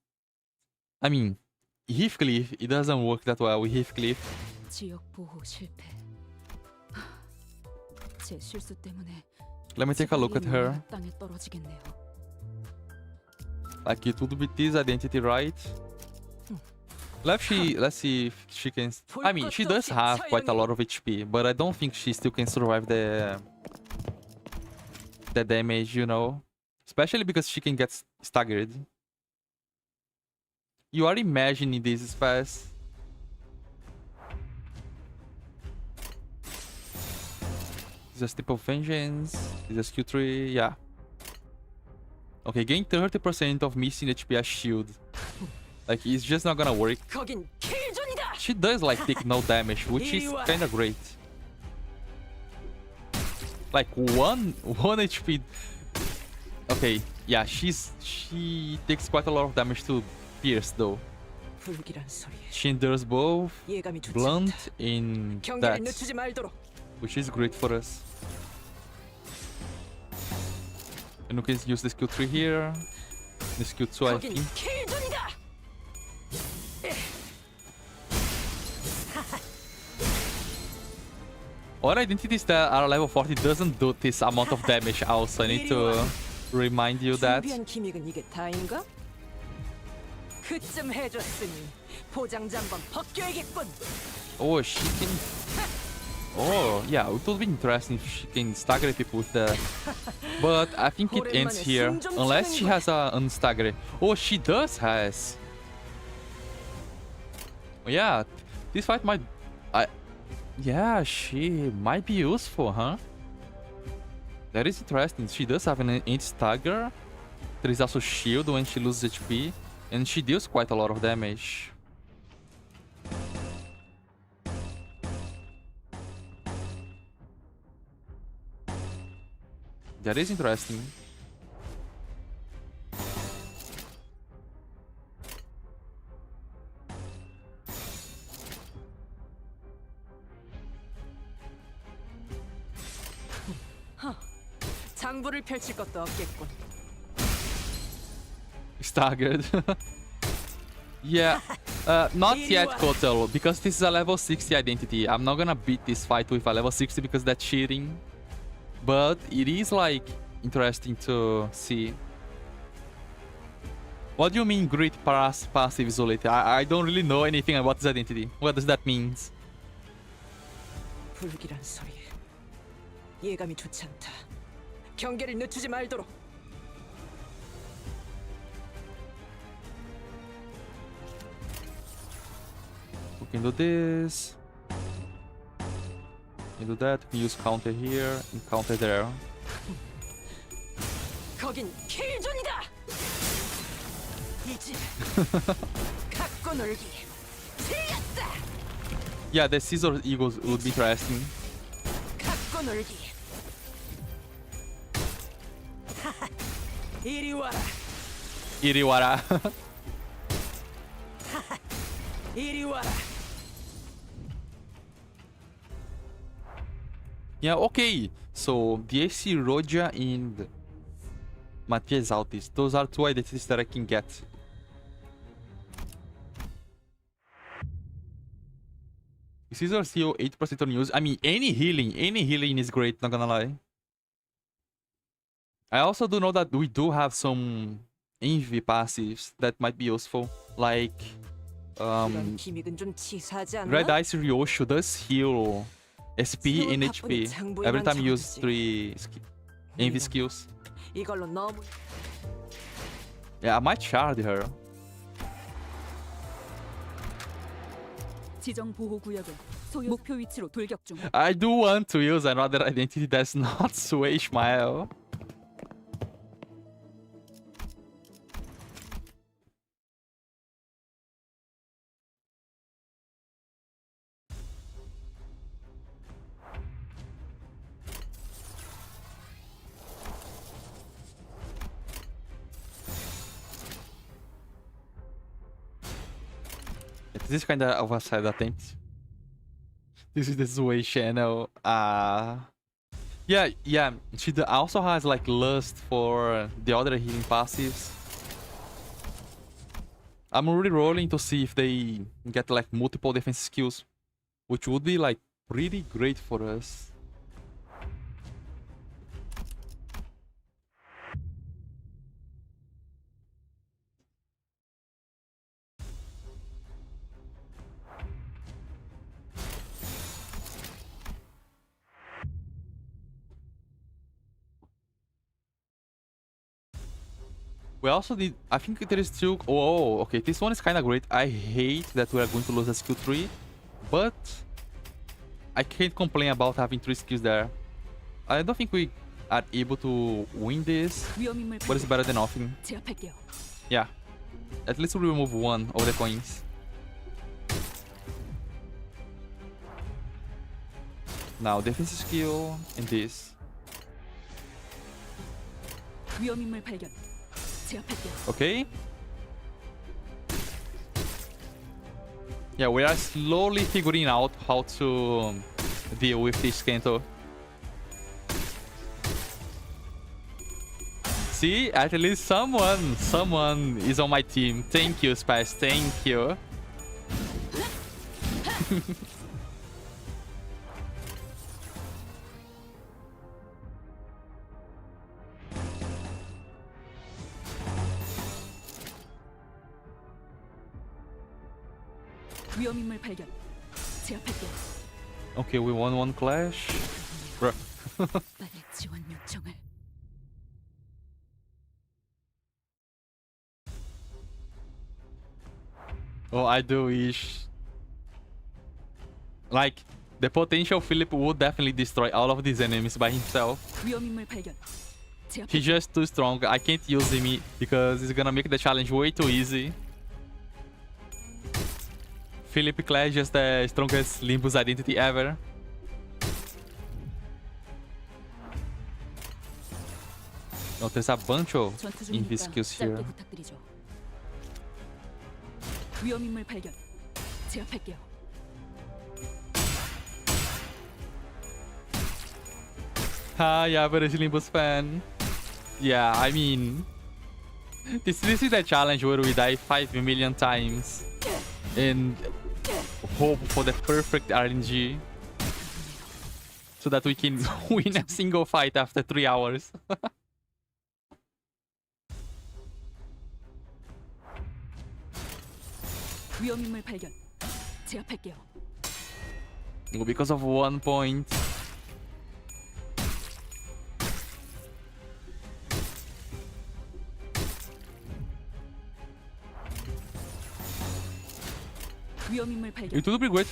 [SPEAKER 1] I mean, Heathcliff, it doesn't work that well with Heathcliff.
[SPEAKER 4] 지역 보호 실패. 제 실수 때문에
[SPEAKER 1] Let me take a look at her.
[SPEAKER 4] 땅에 떨어지겠네요.
[SPEAKER 1] Like it would be this identity, right? Let's see if she can. I mean, she does have quite a lot of HP, but I don't think she still can survive the damage, you know. Especially because she can get staggered. You are imagining this is fast. Is a Step of Vengeance. Is a skill 3. Yeah. Okay, gain 30% of missing HP as shield. Like, it's just not gonna work.
[SPEAKER 4] 거긴 킬존이다.
[SPEAKER 1] She does, like, take no damage, which is kinda great. Like, 1 HP. Okay, yeah, she takes quite a lot of damage to pierce though.
[SPEAKER 4] 불길한 소리에
[SPEAKER 1] She endures both
[SPEAKER 4] 예감이 좋지
[SPEAKER 1] blunt
[SPEAKER 4] 않다.
[SPEAKER 1] and
[SPEAKER 4] 경계를
[SPEAKER 1] that,
[SPEAKER 4] 늦추지 말도록.
[SPEAKER 1] which is great for us. And we can use the skill 3 here. The skill 2 I
[SPEAKER 4] 거긴
[SPEAKER 1] think.
[SPEAKER 4] 킬존이다.
[SPEAKER 1] Our identities that are level 40 doesn't do this amount of damage also. I need to remind you that.
[SPEAKER 4] 준비한 기믹은 이게 다인가? 그쯤 해줬으니 포장지 한번 벗겨야겠군.
[SPEAKER 1] Oh, she can... Oh, yeah, it would be interesting if she can stagger people with the... But I think it ends here. Unless she has a unstagger. Oh, she does has. Yeah, this fight might... Yeah, she might be useful, huh? That is interesting. She does have an anti-stagger. There is also shield when she loses HP. And she deals quite a lot of damage. That is interesting.
[SPEAKER 4] 장부를 펼칠 것도 없겠군.
[SPEAKER 1] Staggered. Yeah, not yet Kotal, because this is a level 60 identity. I'm not gonna beat this fight with a level 60 because that's cheating. But it is like interesting to see. What do you mean great passive isolated? I don't really know anything about this identity. What does that mean?
[SPEAKER 4] 불길한 소리에 예감이 좋지 않다. 경계를 늦추지 말도록.
[SPEAKER 1] We can do this. We can do that. We can use counter here and counter there.
[SPEAKER 4] 거긴 킬존이다. 이제 갖고 놀기 틀렸다.
[SPEAKER 1] Yeah, the Scissor Eagles would be interesting.
[SPEAKER 4] 갖고 놀기. 이리 와라.
[SPEAKER 1] Iriwara.
[SPEAKER 4] 이리 와라.
[SPEAKER 1] Yeah, okay. So, the AC Roja and Matias Altis. Those are two identities that I can get. Scissor heal 8% on use. I mean, any healing is great, not gonna lie. I also do know that we do have some envy passives that might be useful. Like,
[SPEAKER 4] 이런 기믹은 좀 치사하지 않나?
[SPEAKER 1] Red Ice Ryoshu does heal SP and HP every time you use 3 envy skills.
[SPEAKER 4] 이걸로 너무
[SPEAKER 1] Yeah, I might shard her.
[SPEAKER 4] 지정 보호 구역은 소요 목표 위치로 돌격 중.
[SPEAKER 1] I do want to use another identity that's not Sway Ishmael. This is kind of a side attempt. This is the Sway channel. Yeah. She also has like lust for the other healing passives. I'm really rolling to see if they get like multiple defense skills, which would be like pretty great for us. We also did... I think there is still... Oh, okay. This one is kind of great. I hate that we are going to lose a skill 3. But... I can't complain about having 3 skills there. I don't think we are able to win this. But it's better than nothing.
[SPEAKER 4] 제압할게요.
[SPEAKER 1] Yeah. At least we remove one of the coins. Now, defense skill and this.
[SPEAKER 4] 위험인물 발견. 제압할게요.
[SPEAKER 1] Okay. Yeah, we are slowly figuring out how to deal with this CANTO. See, at least someone is on my team. Thank you, Spice. Thank you.
[SPEAKER 4] 위험인물 발견. 제압할게요.
[SPEAKER 1] Okay, we won one clash. Bruh.
[SPEAKER 4] 빨리 지원 요청을.
[SPEAKER 1] Oh, I do wish. Like, the potential Philip would definitely destroy all of these enemies by himself.
[SPEAKER 4] 위험인물 발견. 제압.
[SPEAKER 1] He's just too strong. I can't use him because it's gonna make the challenge way too easy. Philip Clash is the strongest Limbus identity ever. Oh, there's a bunch of
[SPEAKER 4] 전투
[SPEAKER 1] envy
[SPEAKER 4] 중이니까
[SPEAKER 1] skills here.
[SPEAKER 4] 짧게 부탁드리죠. 위험인물 발견. 제압할게요.
[SPEAKER 1] Hi, average Limbus fan. Yeah, I mean, this is a challenge where we die 5 million times and hope for the perfect RNG so that we can win a single fight after 3 hours.
[SPEAKER 4] 위험인물 발견. 제압할게요.
[SPEAKER 1] Because of 1 point.
[SPEAKER 4] 위험인물 발견.
[SPEAKER 1] It would be great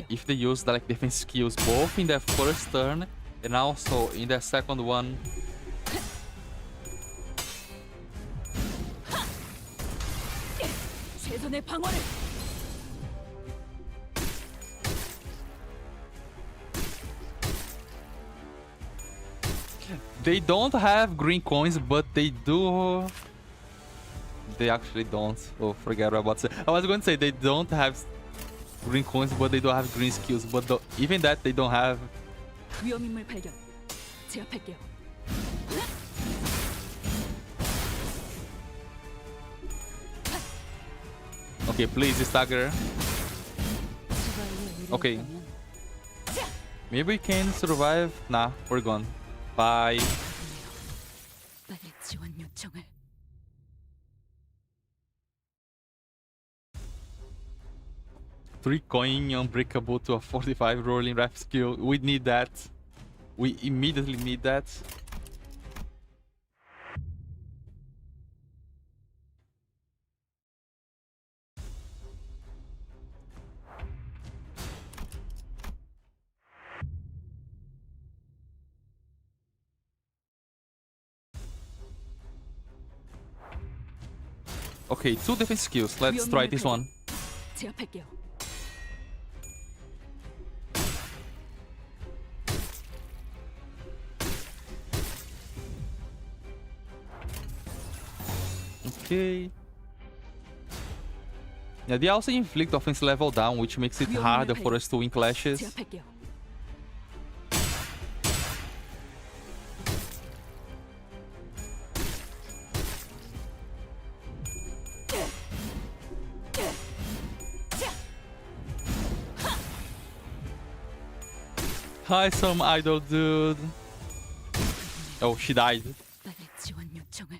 [SPEAKER 1] if they use like defense skills both in the first turn and also in the second one.
[SPEAKER 4] 최선의 방어를.
[SPEAKER 1] They don't have green coins, but they do. They actually don't. Oh, forget about it. I was going to say they don't have green coins, but they do have green skills. But even that, they don't have.
[SPEAKER 4] 위험인물 발견. 제압할게요.
[SPEAKER 1] Okay, please stagger. Okay. Maybe we can survive. Nah, we're gone. Bye.
[SPEAKER 4] 빨리 지원 요청을.
[SPEAKER 1] Three coin unbreakable to a 45 rolling ref skill. We need that. We immediately need that. Okay, 2 defense skills. Let's try this one.
[SPEAKER 4] 제압할게요.
[SPEAKER 1] Okay. Yeah, they also inflict offense level down, which makes it harder for us to win clashes.
[SPEAKER 4] 제압할게요.
[SPEAKER 1] Hi, some idol dude. Oh, she died.
[SPEAKER 4] 빨리 지원 요청을.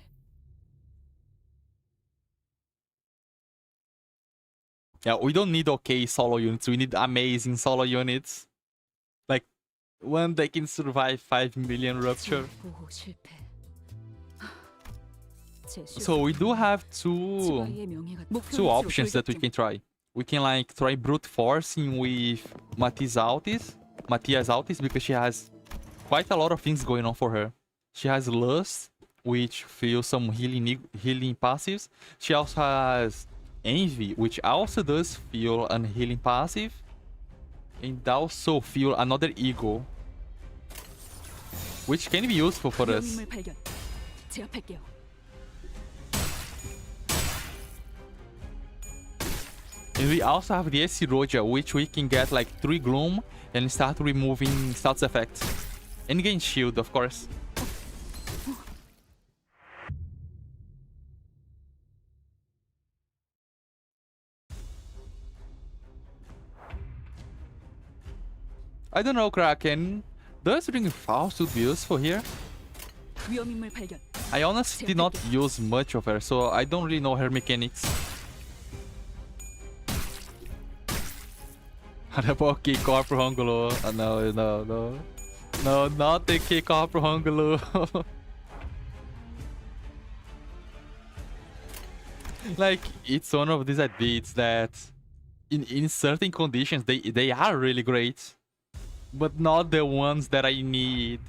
[SPEAKER 1] Yeah, we don't need okay solo units. We need amazing solo units. Like, one that can survive 5 million rupture.
[SPEAKER 4] 보호 실패.
[SPEAKER 1] So we do have two options that we can try. We can like try brute forcing with Matias Altis because she has quite a lot of things going on for her. She has Lust, which feels some healing passives. She also has Envy, which also does feel an healing passive. And also feel another Ego, which can be useful for us.
[SPEAKER 4] 위험인물 발견. 제압할게요.
[SPEAKER 1] And we also have the AC Roja, which we can get like 3 Gloom and start removing status effects. And gain shield, of course. I don't know, Kraken. Does Ring Faust would be useful here?
[SPEAKER 4] 위험인물 발견.
[SPEAKER 1] I honestly did not use much of her, so I don't really know her mechanics. About Key Corpo Angulo. No, no, no. No, not the Key Corpo Angulo. Like, it's one of these edits that in certain conditions they are really great. But not the ones that I need.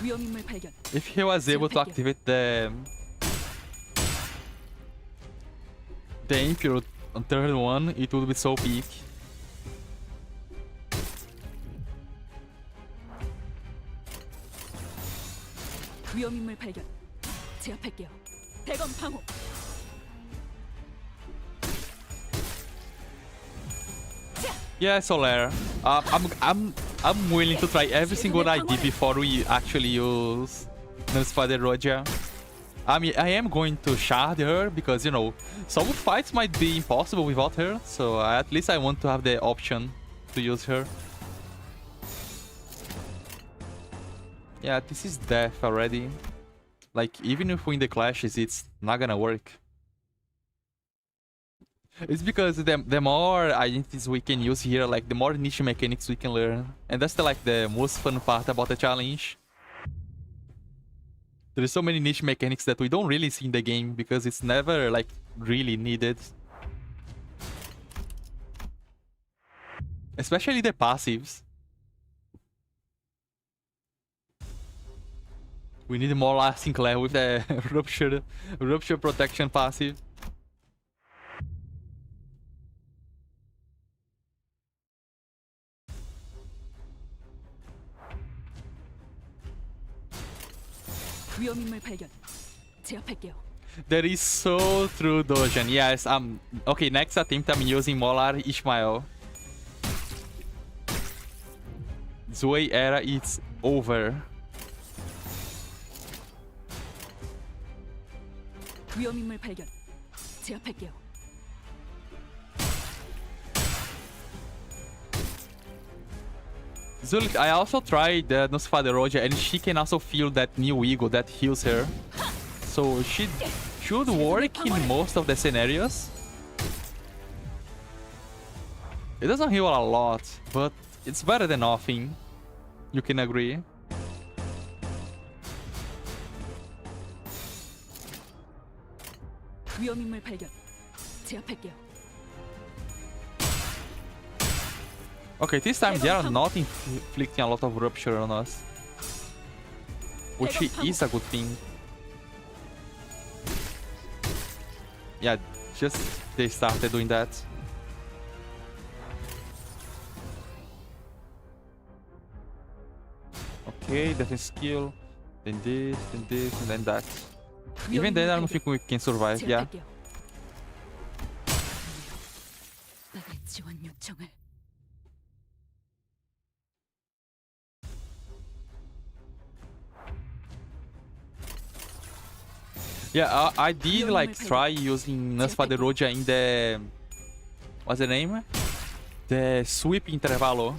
[SPEAKER 4] 위험인물 발견.
[SPEAKER 1] If he was able to activate the Impure on third one, it would be so peak.
[SPEAKER 4] 위험인물 발견. 제압할게요. 대검 방호.
[SPEAKER 1] Yeah, Solar. I'm willing to try every single ID before we actually use Spider Roja. I mean, I am going to shard her because, you know, some fights might be impossible without her. So at least I want to have the option to use her. Yeah, this is death already. Like, even if we win the clashes, it's not gonna work. It's because the more identities we can use here, like the more niche mechanics we can learn. And that's the most fun part about the challenge. There's so many niche mechanics that we don't really see in the game because it's never like really needed. Especially the passives. We need more lasting Sinclair with the rupture protection passive.
[SPEAKER 4] 위험인물 발견. 제압할게요.
[SPEAKER 1] That is so true, Dojan. Yes, okay, next attempt I'm using Molar Ishmael. Zoe era is over.
[SPEAKER 4] 위험인물 발견. 제압할게요.
[SPEAKER 1] Zulik, I also tried the Nosfada Roja and she can also feel that new eagle that heals her. So she should work in most of the scenarios. It doesn't heal a lot, but it's better than nothing. You can agree.
[SPEAKER 4] 위험인물 발견. 제압할게요.
[SPEAKER 1] Okay, this time they are not inflicting a lot of rupture on us. Which is a good thing. Yeah, just they started doing that. Okay, defense skill. Then this, and then that. Even then, I don't think we can survive, yeah.
[SPEAKER 4] 나의 지원 요청을.
[SPEAKER 1] Yeah, I did like try using Nosfada Roja in the... What's the name? The sweep intervalo.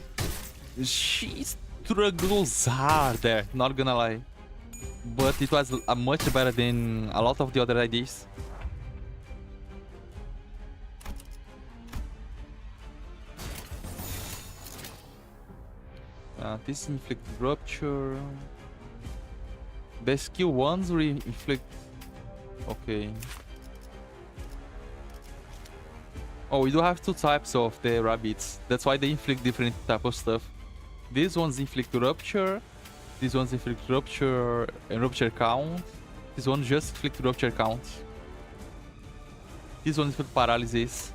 [SPEAKER 1] She struggles hard there, not gonna lie. But it was much better than a lot of the other IDs. This inflict rupture. The skill ones inflict. Okay. Oh, we do have two types of the rabbits. That's why they inflict different type of stuff. These ones inflict rupture. These ones inflict rupture and rupture count. This one just inflict rupture count. This one inflict paralysis.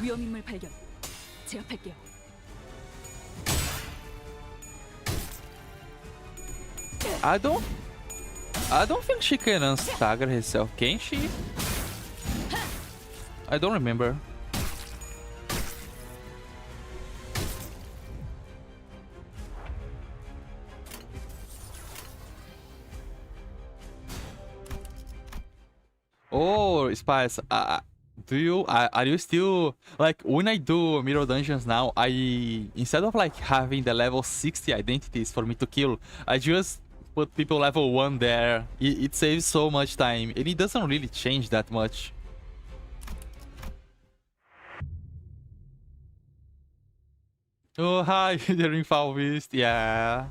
[SPEAKER 4] 위험인물 발견. 제압할게요.
[SPEAKER 1] I don't think she can unstagger herself, can she? I don't remember. Oh, Spice, are you still like when I do mirror dungeons now? I instead of like having the level 60 identities for me to kill, I just put people level 1 there. It saves so much time, and it doesn't really change that much. Oh hi, the Ringfall Beast, yeah.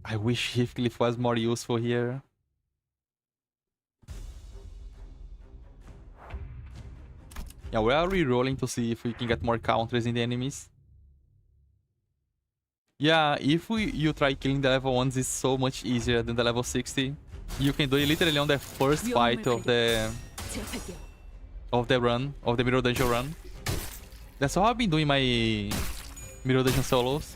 [SPEAKER 1] I wish Heathcliff was more useful here. Yeah, we are re-rolling to see if we can get more counters in the enemies. Yeah, if you try killing the level 1s, it's so much easier than the level 60. You can do it literally on the first fight of the run, of the Mirror Dungeon run. That's how I've been doing my Mirror Dungeon solos.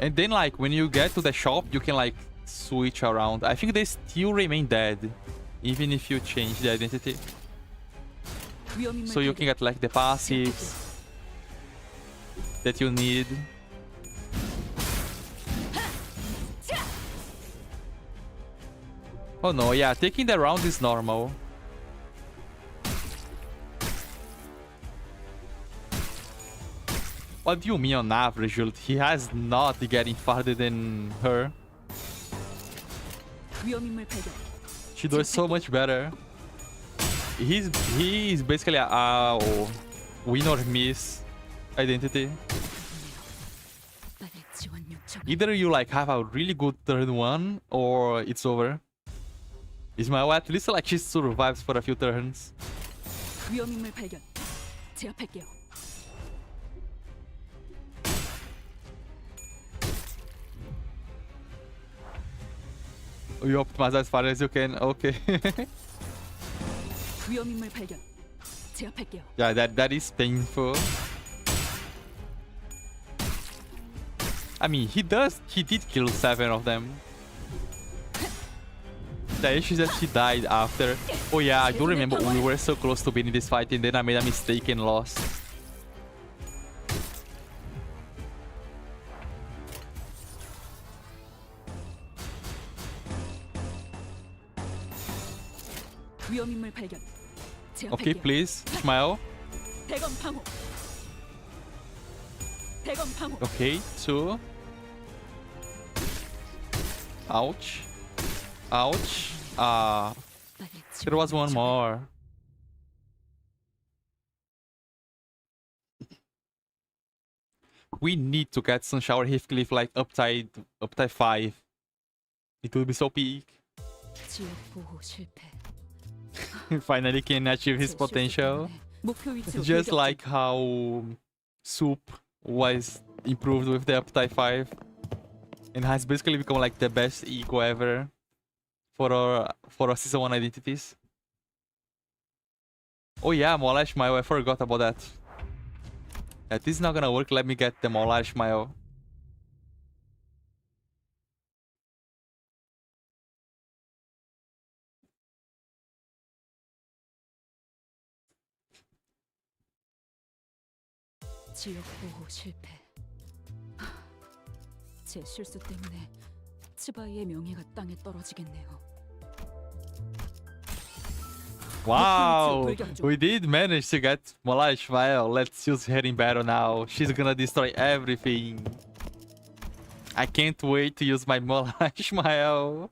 [SPEAKER 1] And then, like, when you get to the shop, you can, like, switch around. I think they still remain dead, even if you change the identity. So you can get, like, the passives that you need. Oh no, yeah, taking the round is normal. What do you mean on average, Jult? He has not getting farther than her. She does so much better. He's basically a win or miss identity. Either you like have a really good turn 1 or it's over. Ismael at least like she survives for a few turns. You optimize as far as you can. Okay. Yeah, that is painful. I mean, he did kill 7 of them. The issue is that she died after. Oh yeah, I do remember we were so close to winning this fight and then I made a mistake and lost. Okay, please, smile. Okay, 2. Ouch. Ouch. There was one more. We need to get Sunshower Heathcliff like uptide 5. It will be so peak. Finally can achieve his potential. Just like how Soup was improved with the uptide 5 and has basically become like the best eco ever for our season 1 identities. Oh yeah, Molash Mile, I forgot about that. Yeah, this is not gonna work. Let me get the Molash Mile.
[SPEAKER 5] 지역 보호 실패. 제 실수 때문에 치바이의 명예가 땅에 떨어지겠네요.
[SPEAKER 1] Wow, we did manage to get Molash Mile. Let's use her in battle now. She's gonna destroy everything. I can't wait to use my Molash Mile.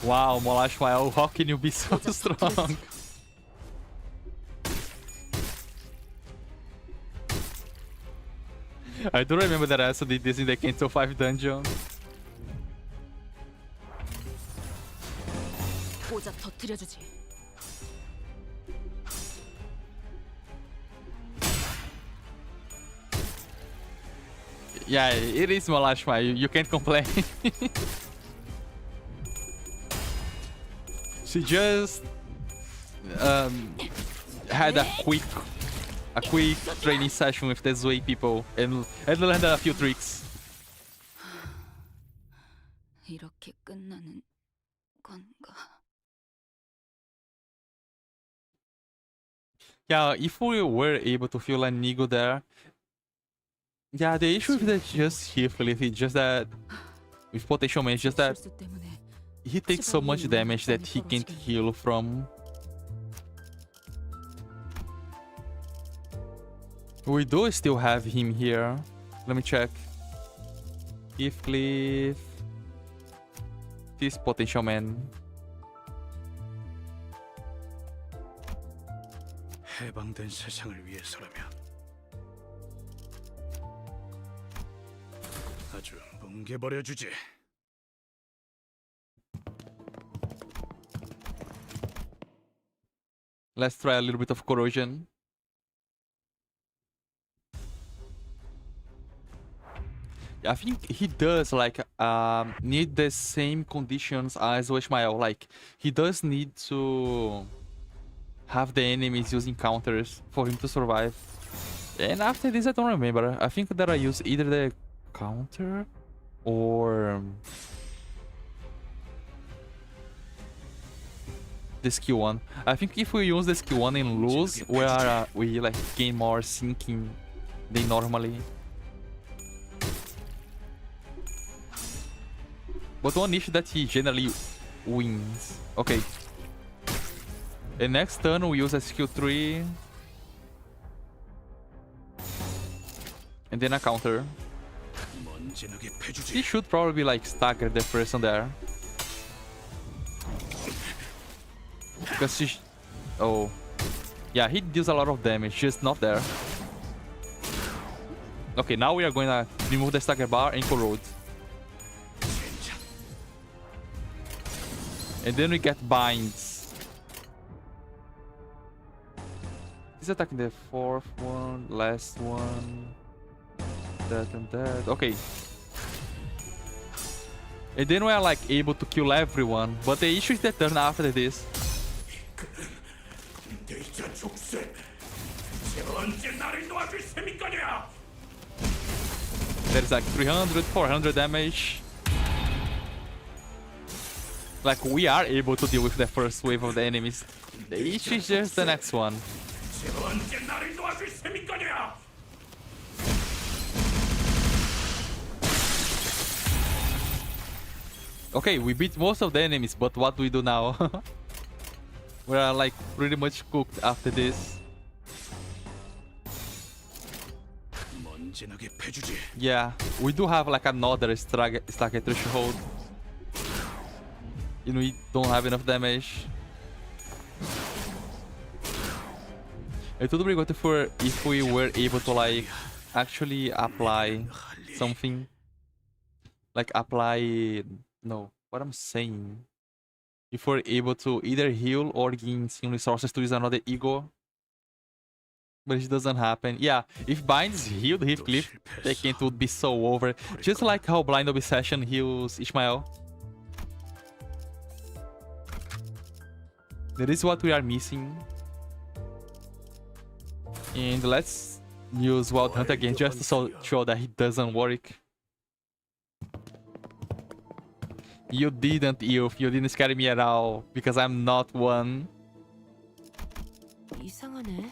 [SPEAKER 1] Wow, Molash Mile, how can you be so strong? I do remember that I also did this in the CANTO 5 dungeon.
[SPEAKER 5] 보자 터뜨려주지.
[SPEAKER 1] Yeah, it is Molash Mile. You can't complain. She just had a quick a quick training session with the Zway people and learn a few tricks.
[SPEAKER 5] 이렇게 끝나는 건가?
[SPEAKER 1] Yeah, if we were able to feel an ego there. Yeah, the issue with that just here, Philip, is just that with potential man, it's just that
[SPEAKER 5] 실수 때문에
[SPEAKER 1] he takes so much damage that he can't heal from. We do still have him here. Let me check. If Cliff. This potential man.
[SPEAKER 2] 해방된 세상을 위해서라면 아주 뭉개버려 주지.
[SPEAKER 1] Let's try a little bit of corrosion. I think he does like need the same conditions as Ishmael. Like he does need to have the enemies using counters for him to survive. And after this, I don't remember. I think that I use either the counter or the skill one. I think if we use the skill one and lose, we like gain more sinking than normally. But one issue that he generally wins. Okay. And next turn we use a skill 3. And then a counter. He should probably like stagger the person there. Because she... Oh. Yeah, he deals a lot of damage, just not there. Okay, now we are going to remove the stagger bar and corrode. And then we get binds. He's attacking the fourth one, last one. That and that. Okay. And then we are like able to kill everyone. But the issue is the turn after this. There's like 300, 400 damage. Like, we are able to deal with the first wave of the enemies. The issue is just the next one. Okay, we beat most of the enemies, but what do we do now? We are like pretty much cooked after this. Yeah, we do have like another stagger threshold. And we don't have enough damage. It would be good if we were able to like actually apply something. Like apply... No, what I'm saying. If we're able to either heal or gain some resources to use another ego. But it doesn't happen. Yeah, if Binds healed Heathcliff, the Kent would be so over. Just like how Blind Obsession heals Ishmael. That is what we are missing. And let's use Wild Hunt again just to show that it doesn't work. You didn't, Youth. You didn't scare me at all. Because I'm not one.
[SPEAKER 3] 이상하네.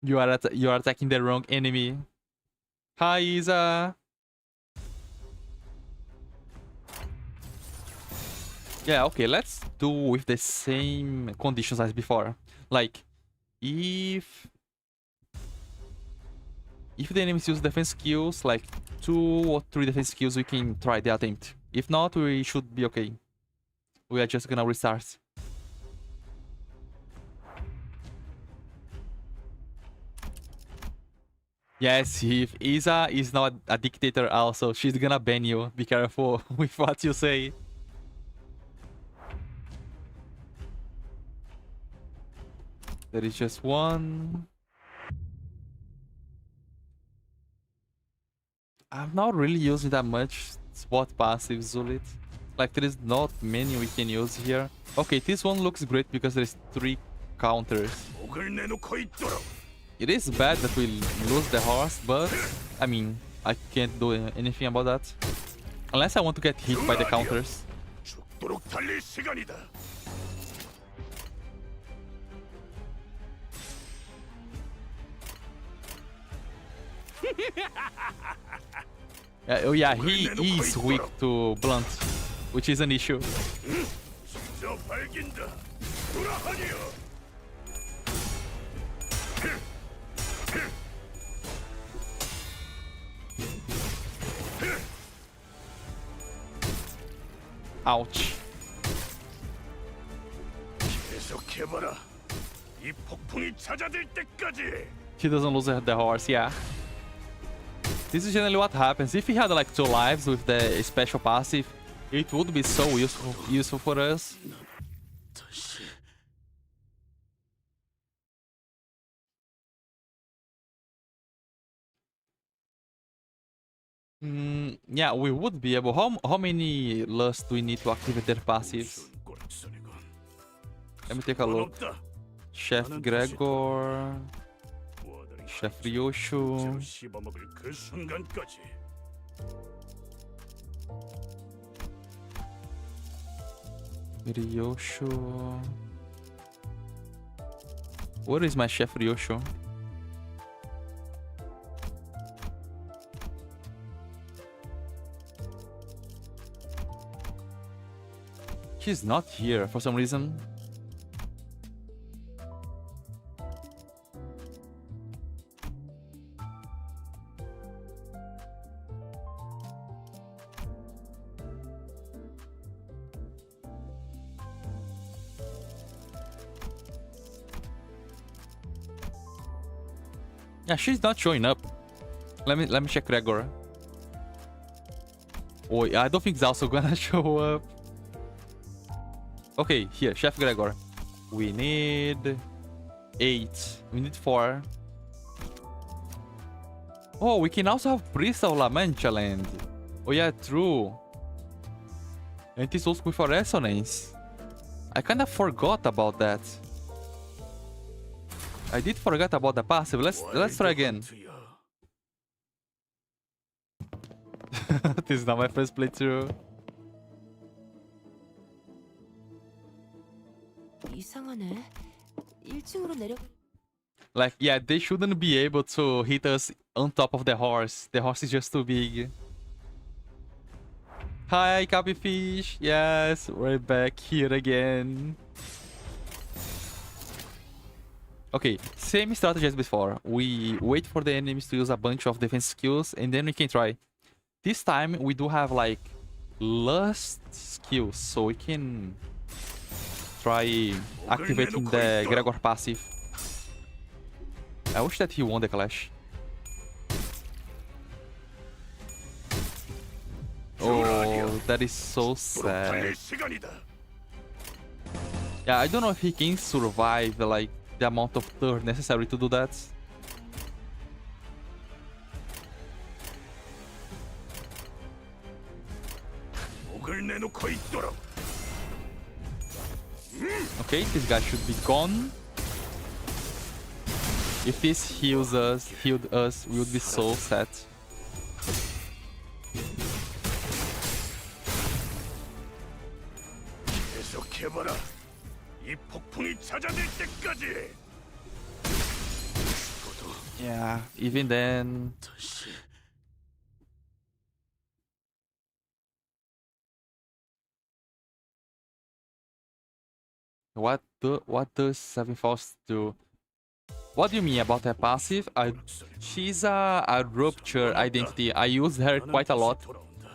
[SPEAKER 1] You are attacking the wrong enemy. Hi, Isa. Yeah, okay, let's do with the same conditions as before. Like, if the enemies use defense skills, like 2 or 3 defense skills, we can try the attempt. If not, we should be okay. We are just gonna restart. Yes, if Isa is not a dictator also, she's gonna ban you. Be careful with what you say. There is just one. I'm not really using that much spot passive Zulit. Like, there is not many we can use here. Okay, this one looks great because there's 3 counters.
[SPEAKER 2] 목을 내놓고 있도록.
[SPEAKER 1] It is bad that we lose the horse, but I mean, I can't do anything about that. Unless I want to get hit by the counters.
[SPEAKER 2] 죽도록 달릴 시간이다.
[SPEAKER 1] Oh yeah, he is weak to blunt, which is an issue.
[SPEAKER 2] 저 발긴다. 돌아하니요.
[SPEAKER 1] Ouch.
[SPEAKER 2] 계속해봐라. 이 폭풍이 잦아들 때까지.
[SPEAKER 1] He doesn't lose the horse, yeah. This is generally what happens. If he had like 2 lives with the special passive, it would be so useful for us.
[SPEAKER 2] 다시.
[SPEAKER 1] Yeah, we would be able. How many lusts do we need to activate their passives?
[SPEAKER 2] 꼴소리군.
[SPEAKER 1] Let me take a look.
[SPEAKER 2] 없다.
[SPEAKER 1] Chef Gregor,
[SPEAKER 2] 부하들이
[SPEAKER 1] Chef Ryoshu.
[SPEAKER 2] 씹어먹을 그 순간까지.
[SPEAKER 1] Ryoshu. Where is my Chef Ryoshu? He's not here for some reason. Yeah, she's not showing up. Let me check Gregor. Oh, yeah, I don't think it's also gonna show up. Okay, here, Chef Gregor. We need 8. We need 4. Oh, we can also have Priest of La Mancha Land. Oh yeah, true. Anti-Souls for Resonance. I kinda forgot about that. I did forget about the passive. Let's try again. This is not my first playthrough.
[SPEAKER 3] 이상하네. 1층으로 내려.
[SPEAKER 1] Like, yeah, they shouldn't be able to hit us on top of the horse. The horse is just too big. Hi, Cappyfish. Yes, we're back here again. Okay, same strategy as before. We wait for the enemies to use a bunch of defense skills and then we can try. This time we do have like lust skills, so we can try activating the Gregor passive. I wish that he won the clash. Oh, that is so sad. Yeah, I don't know if he can survive like the amount of turn necessary to do that. Okay, this guy should be gone. If this healed us, we would be so sad.
[SPEAKER 2] 계속해봐라. 이 폭풍이 잦아들 때까지.
[SPEAKER 1] Yeah, even then.
[SPEAKER 2] 다시.
[SPEAKER 1] What does Seven Falls do? What do you mean about her passive? She's a rupture identity. I use her quite a lot.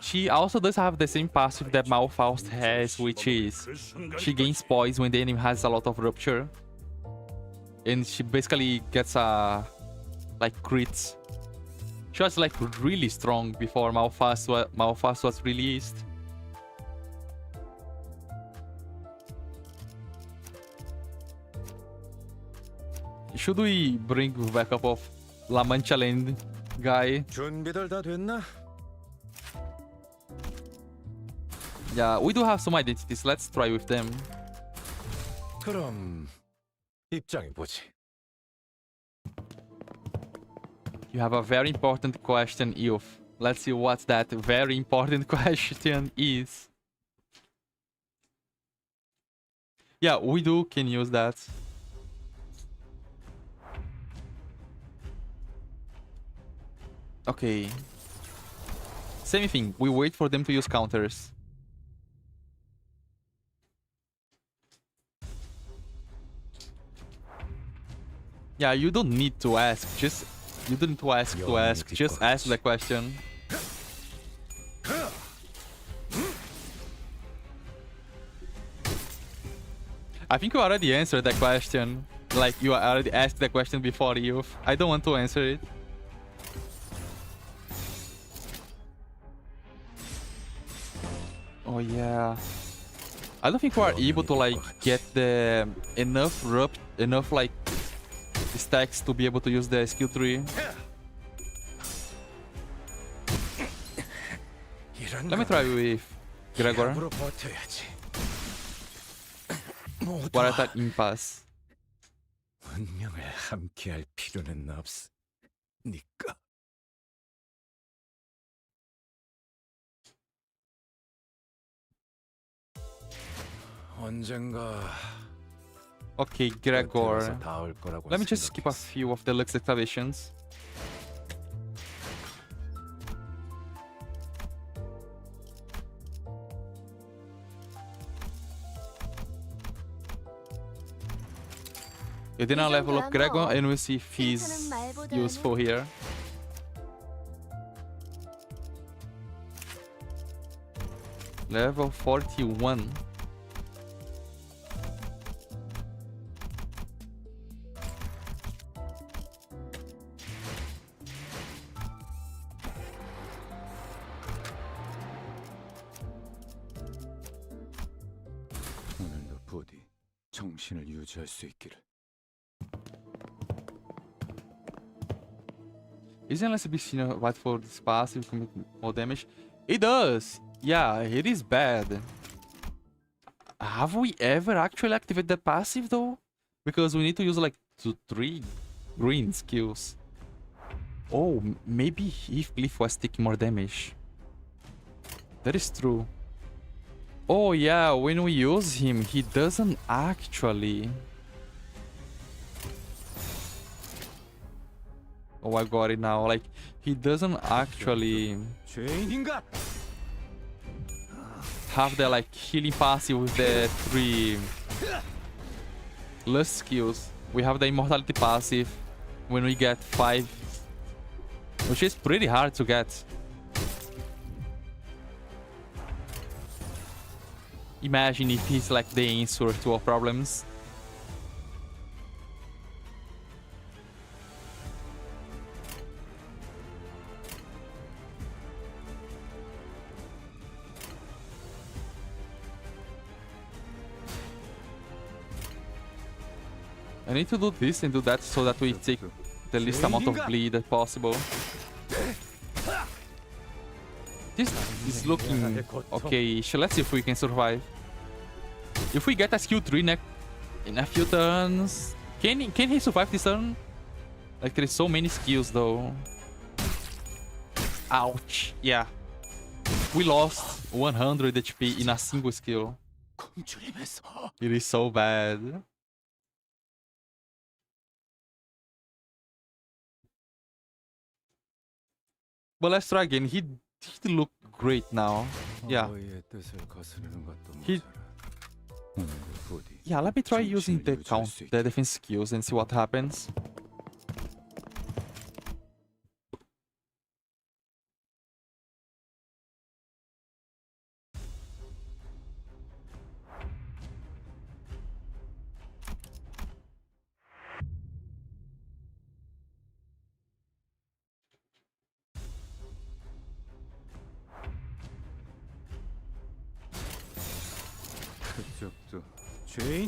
[SPEAKER 1] She also does have the same passive that Malfaust has, which is she gains poise when the enemy has a lot of rupture. And she basically gets like crits. She was like really strong before Malfaust was released. Should we bring backup of La Mancha Land guy?
[SPEAKER 6] 준비들 다 됐나?
[SPEAKER 1] Yeah, we do have some identities. Let's try with them.
[SPEAKER 6] 그럼
[SPEAKER 2] 입장해 보지.
[SPEAKER 1] You have a very important question, Youth. Let's see what that very important question is. Yeah, we can use that. Okay. Same thing. We wait for them to use counters. Yeah, you don't need to ask. You don't need to ask to ask. Just ask the question. I think you already answered that question. Like, you already asked the question before, Youth. I don't want to answer it. Oh yeah. I don't think we are able to like get the enough like stacks to be able to use the skill tree. Let me try with Gregor. What are that impasse?
[SPEAKER 2] 운명을 함께할 필요는 없으니까. 언젠가
[SPEAKER 1] Okay, Gregor.
[SPEAKER 2] 닿을 거라고
[SPEAKER 1] Let me just skip a
[SPEAKER 2] 생각했어.
[SPEAKER 1] few of the Lux activations. You didn't level up Gregor and we'll see if he's useful here. Level 41.
[SPEAKER 2] 오늘도 부디 정신을 유지할 수 있기를.
[SPEAKER 1] Isn't less be seen right for this passive commit more damage? It does! Yeah, it is bad. Have we ever actually activated the passive though? Because we need to use like 3 green skills. Oh, maybe Heathcliff was taking more damage. That is true. Oh yeah, when we use him, he doesn't actually... Oh, I got it now. Like, he doesn't actually
[SPEAKER 2] 죄인인가?
[SPEAKER 1] have the like healing passive with the 3 lust skills. We have the immortality passive when we get 5, which is pretty hard to get. Imagine if he's like the answer to our problems. I need to do this and do that so that we take the least amount of bleed as possible. This is looking okay. Let's see if we can survive. If we get a skill 3 in a few turns, can he survive this turn? Like, there is so many skills though. Ouch. Yeah. We lost 100 HP in a single skill. It is so bad. But let's try again. He look great now. Yeah. Yeah, let me try using the defense skills and see what happens.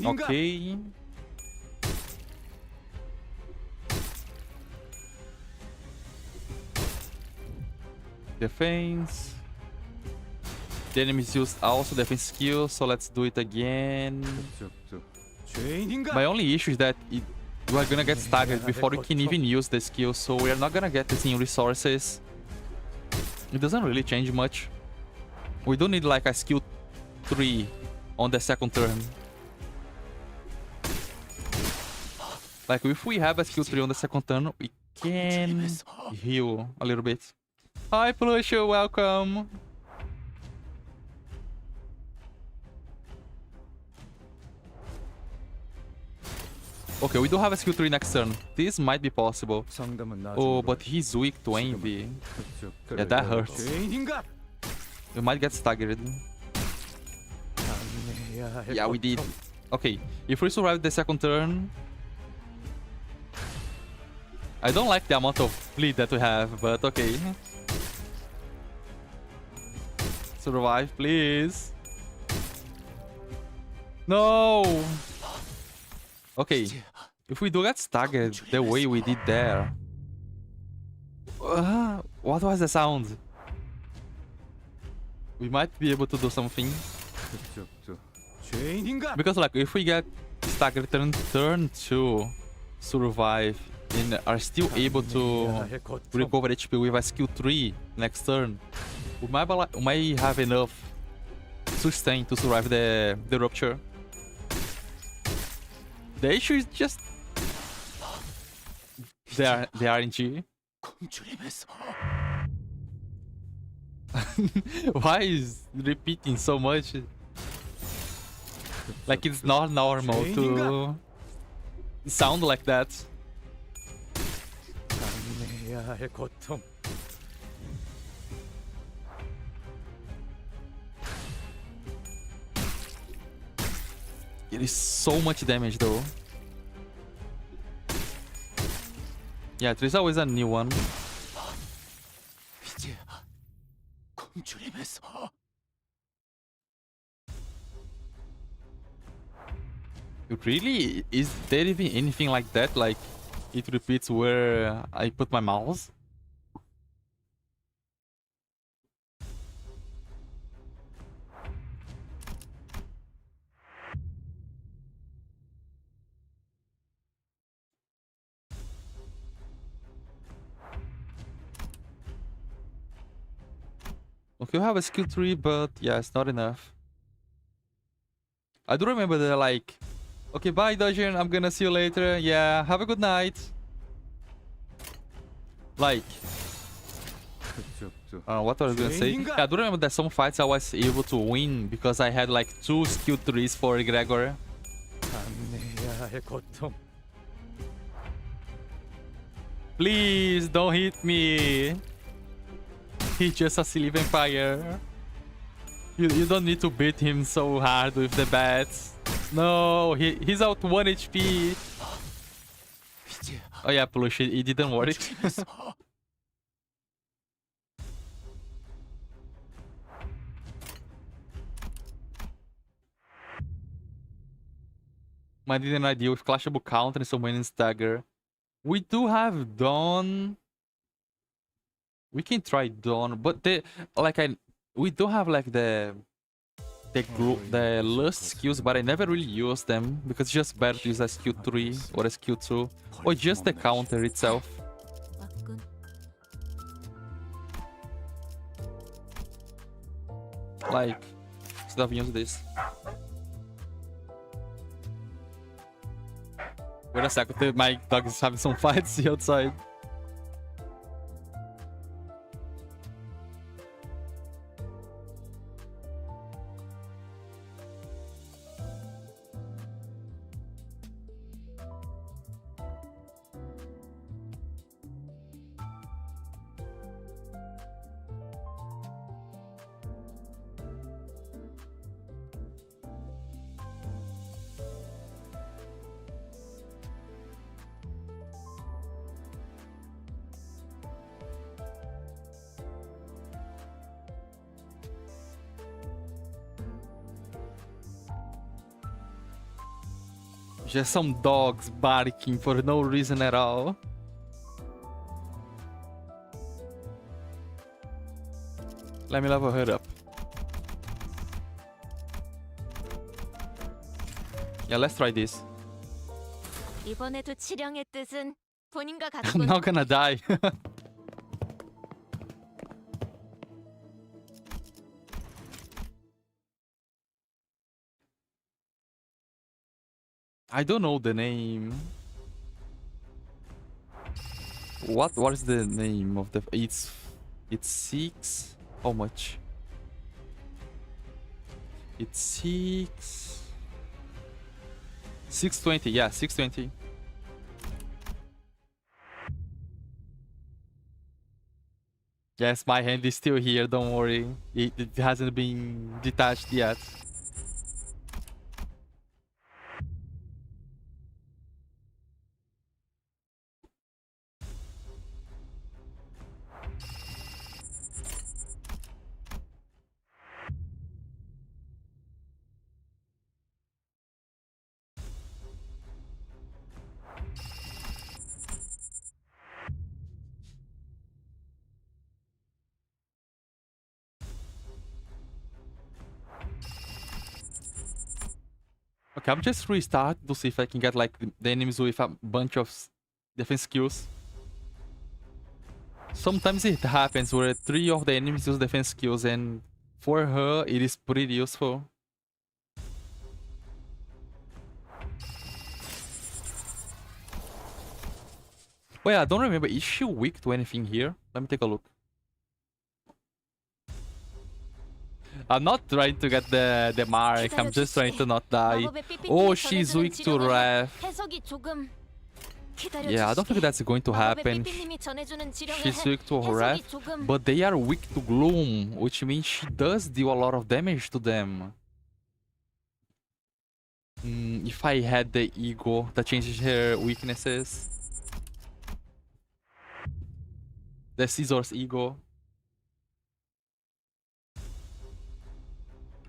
[SPEAKER 1] Okay. Defense. The enemies used also defense skills, so let's do it again.
[SPEAKER 2] 죄인인가?
[SPEAKER 1] My only issue is that you are gonna get staggered before you can even use the skill, so we are not gonna get this in resources. It doesn't really change much. We do need like a skill 3 on the second turn. Like if we have a skill 3 on the second turn, we can heal a little bit. Hi Plusher, welcome! Okay, we do have a skill 3 next turn. This might be possible. Oh, but he's weak to envy. Yeah, that hurts.
[SPEAKER 2] 죄인인가?
[SPEAKER 1] We might get staggered. Yeah, we did. Okay, if we survive the second turn... I don't like the amount of bleed that we have, but okay. Survive, please. No! Okay, if we do get staggered the way we did there... what was the sound? We might be able to do something.
[SPEAKER 2] 죄인인가?
[SPEAKER 1] Because like, if we get staggered turn 2, survive, and are still able to recover HP with a skill 3 next turn, we might have enough sustain to survive the rupture. The issue is just the RNG. Why is repeating so much? Like it's not normal to sound like that. It is so much damage though. Yeah, there's always a new one. Really? Is there even anything like that? Like, it repeats where I put my mouse? Okay, we have a skill 3, but yeah, it's not enough. I do remember that, like, okay, bye, Dodger, I'm gonna see you later. Yeah, have a good night. Like, what was I gonna say? Yeah, I do remember that some fights I was able to win because I had like 2 skill 3s for Gregor. Please don't hit me. He's just a silly vampire. You don't need to beat him so hard with the bats. No, he's out 1 HP. Oh yeah, Plush, it didn't work. Might need an idea with clashable counter and some and stagger. We do have Dawn. We can try Dawn, but we do have like the lust skills, but I never really use them because it's just better to use a skill 3 or a skill 2 or just the counter itself.
[SPEAKER 5] 와끈.
[SPEAKER 1] Like, instead of use this. Wait a second, my dog is having some fights outside. Just some dogs barking for no reason at all. Let me level her up. Yeah, let's try this.
[SPEAKER 3] 이번에도 치령의 뜻은 본인과
[SPEAKER 1] I'm
[SPEAKER 3] 같군.
[SPEAKER 1] not gonna die. I don't know the name. What is the name of the it's 6. How much? It's 620. Yeah, 620. Yes, my hand is still here, don't worry. It hasn't been detached yet. Okay, I'm just restart to see if I can get like the enemies with a bunch of defense skills. Sometimes it happens where 3 of the enemies use defense skills, and for her it is pretty useful. Oh yeah, I don't remember. Is she weak to anything here? Let me take a look. I'm not trying to get the mark. I'm just trying to not die. Oh, she's weak to Wrath. Yeah, I don't think that's going to happen. She's weak to Wrath, but they are weak to Gloom, which means she does deal a lot of damage to them. If I had the ego that changes her weaknesses. The Scizor's ego.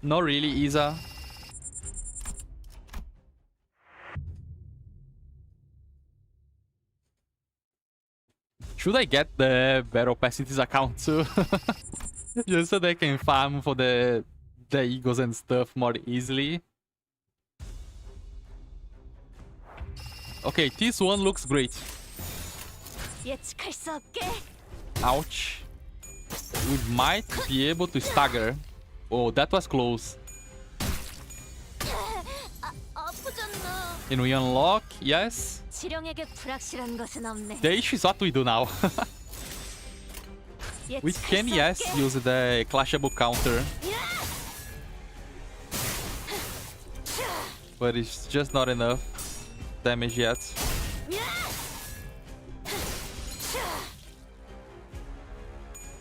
[SPEAKER 1] Not really, Isa. Should I get the Battle Pass in this account too? Just so they can farm for the egos and stuff more easily. Okay, this one looks great. Ouch. We might be able to stagger. Oh, that was close. And we unlock, yes. The issue is what we do now. We can, yes, use the clashable counter. But it's just not enough damage yet.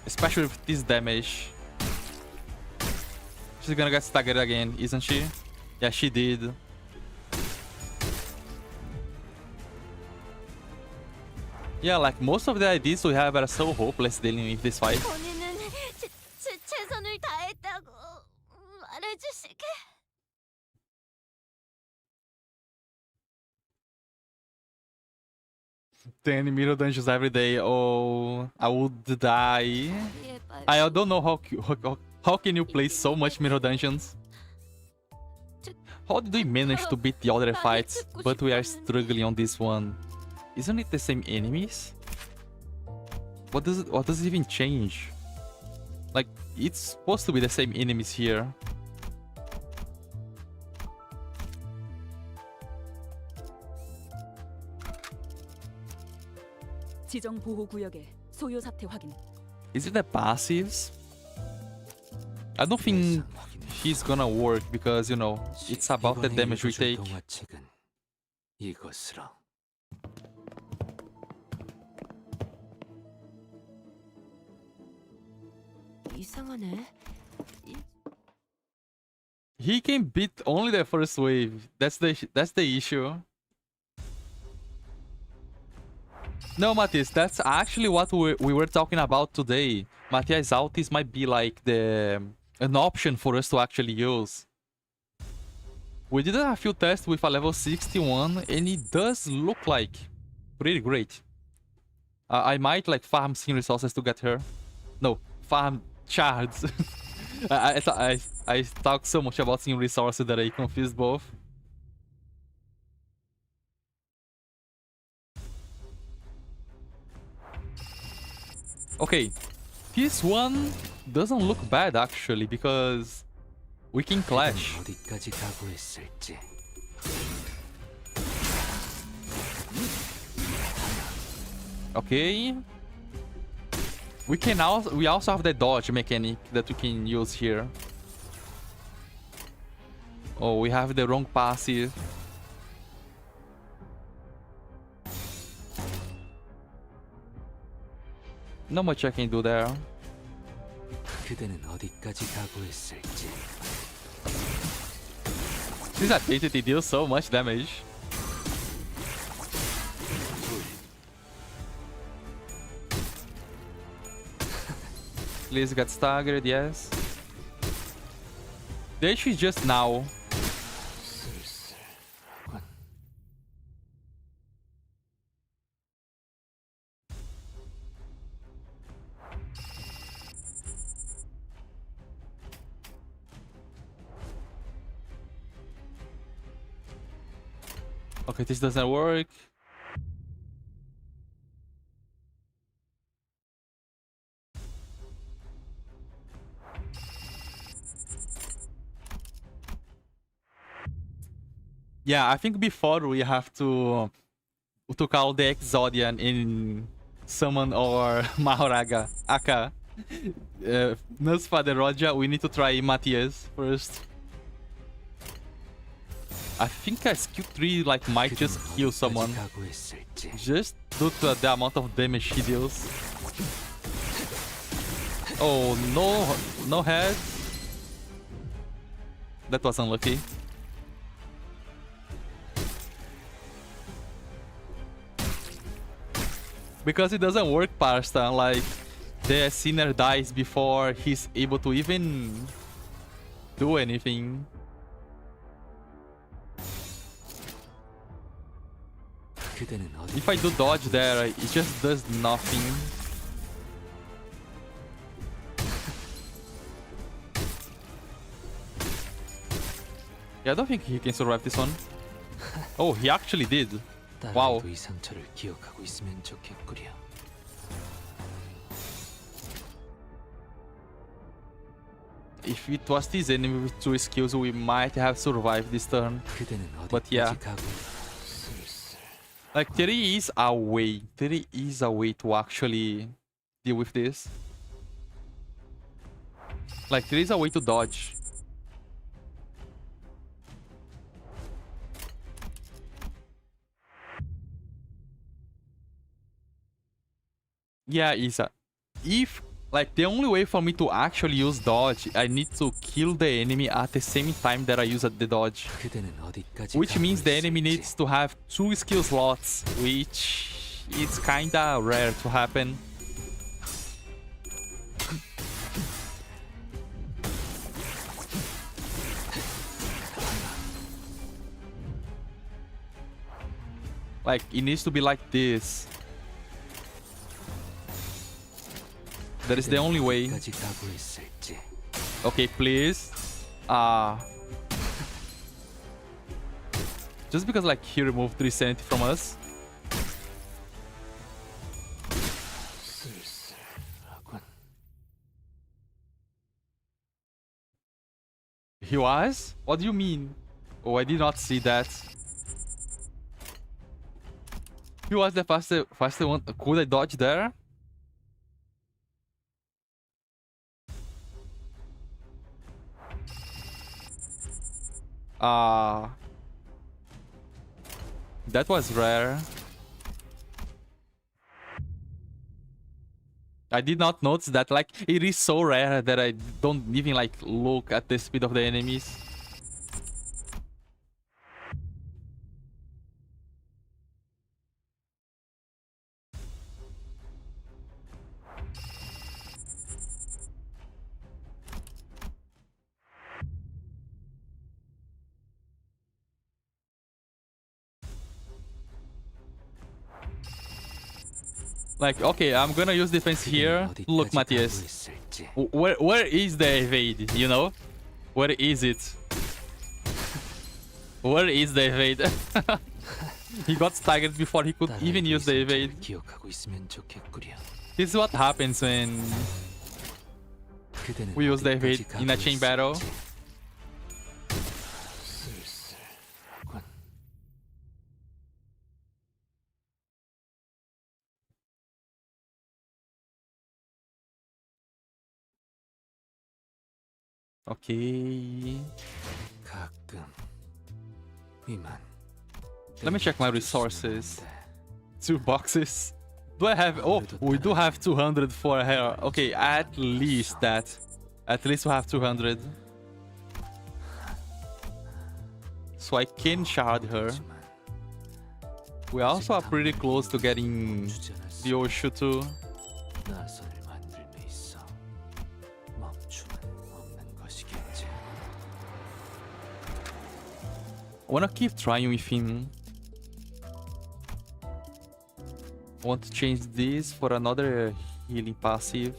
[SPEAKER 1] Especially with this damage. She's gonna get staggered again, isn't she? Yeah, she did. Yeah, like most of the ideas we have are so hopeless dealing with this fight. Ten mirror dungeons every day. Oh, I would die. I don't know how can you play so much mirror dungeons. How did we manage to beat the other fights, but we are struggling on this one? Isn't it the same enemies? What does it even change? Like, it's supposed to be the same enemies here.
[SPEAKER 5] 지정 보호 구역의 소요 사태 확인.
[SPEAKER 1] Is it the passives? I don't think he's gonna work because, you know, it's about the damage we take. He can beat only the first wave. That's the issue. No, Matthias, that's actually what we were talking about today. Matthias Altis might be like an option for us to actually use. We did a few tests with a level 61 and it does look like pretty great. I might like farm scene resources to get her. No, farm shards. I talk so much about scene resources that I confuse both. Okay, this one doesn't look bad actually because we can clash.
[SPEAKER 6] 어디까지 각오했을지.
[SPEAKER 1] Okay. We also have the dodge mechanic that we can use here. Oh, we have the wrong passive. Not much I can do there.
[SPEAKER 6] 그대는 어디까지 각오했을지.
[SPEAKER 1] This ability deals so much damage. Please get staggered, yes. The issue is just now.
[SPEAKER 6] 쓸쓸하군.
[SPEAKER 1] Okay, this doesn't work. Yeah, I think before we have to call the Exodian in summon or Mahoraga. Aka. Nuspa the Roja, we need to try Matthias first. I think a skill 3 like might just kill someone.
[SPEAKER 6] 각오했을지.
[SPEAKER 1] Just due to the amount of damage he deals. Oh, no head. That was unlucky. Because it doesn't work, Parsta. Like, the sinner dies before he's able to even do anything.
[SPEAKER 6] 그대는
[SPEAKER 1] If I do dodge there, it just does nothing. Yeah, I don't think he can survive this one. Oh, he actually did. Wow.
[SPEAKER 6] 딸아이도 이 상처를 기억하고 있으면 좋겠구려.
[SPEAKER 1] If it was this enemy with 2 skills, we might have survived this turn.
[SPEAKER 6] 그대는
[SPEAKER 1] But yeah.
[SPEAKER 6] 어디까지 각오. 쓸쓸.
[SPEAKER 1] Like, there is a way. There is a way to actually deal with this. Like, there is a way to dodge. Yeah, Isa. If, like, the only way for me to actually use dodge, I need to kill the enemy at the same time that I use the dodge.
[SPEAKER 6] 그대는 어디까지
[SPEAKER 1] Which means the enemy
[SPEAKER 6] 각오했을지.
[SPEAKER 1] needs to have 2 skill slots, which it's kinda rare to happen. Like, it needs to be like this. That is the only way.
[SPEAKER 6] 어디까지 각오했을지.
[SPEAKER 1] Okay, please. Just because, like, he removed 3 sanity from us.
[SPEAKER 6] 쓸쓸하군.
[SPEAKER 1] He was? What do you mean? Oh, I did not see that. He was the faster one. Could I dodge there? That was rare. I did not notice that. Like, it is so rare that I don't even, like, look at the speed of the enemies. Like, okay, I'm gonna use defense here. Look,
[SPEAKER 6] 어디까지
[SPEAKER 1] Matthias.
[SPEAKER 6] 각오했을지.
[SPEAKER 1] Where is the evade, you know? Where is it? Where is the evade? He got staggered before he could even use the evade.
[SPEAKER 6] 기억하고 있으면 좋겠구려.
[SPEAKER 1] This is what happens when
[SPEAKER 6] 그대는
[SPEAKER 1] we use the evade
[SPEAKER 6] 어디까지
[SPEAKER 1] in a
[SPEAKER 6] 가고
[SPEAKER 1] chain battle.
[SPEAKER 6] 있을지. 쓸쓸하군.
[SPEAKER 1] Okay.
[SPEAKER 6] 가끔 이만.
[SPEAKER 1] Let me check my resources. 2 boxes. Do I have... Oh, we do have 200 for her. Okay, at least that. At least we have 200. So I can shard her. We also are pretty close to getting the uhhhh too.
[SPEAKER 6] 나선을 만들며 있어. 멈춤은 없는 것이겠지.
[SPEAKER 1] I wanna keep trying with him. I want to change this for another healing passive.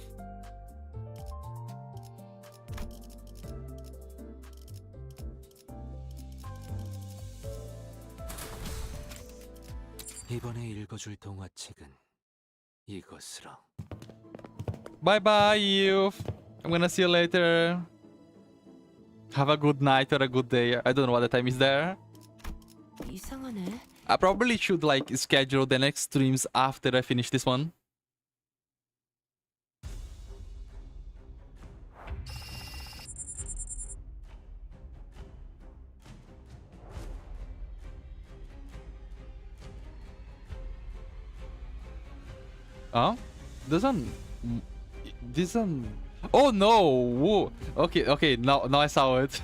[SPEAKER 6] 이번에 읽어줄 동화책은 이것으로.
[SPEAKER 1] Bye bye, youth. I'm gonna see you later. Have a good night or a good day. I don't know what the time is there.
[SPEAKER 3] 이상하네.
[SPEAKER 1] I probably should like schedule the next streams after I finish this one. Huh? Doesn't... Oh no! Whoa. Okay, now I saw it.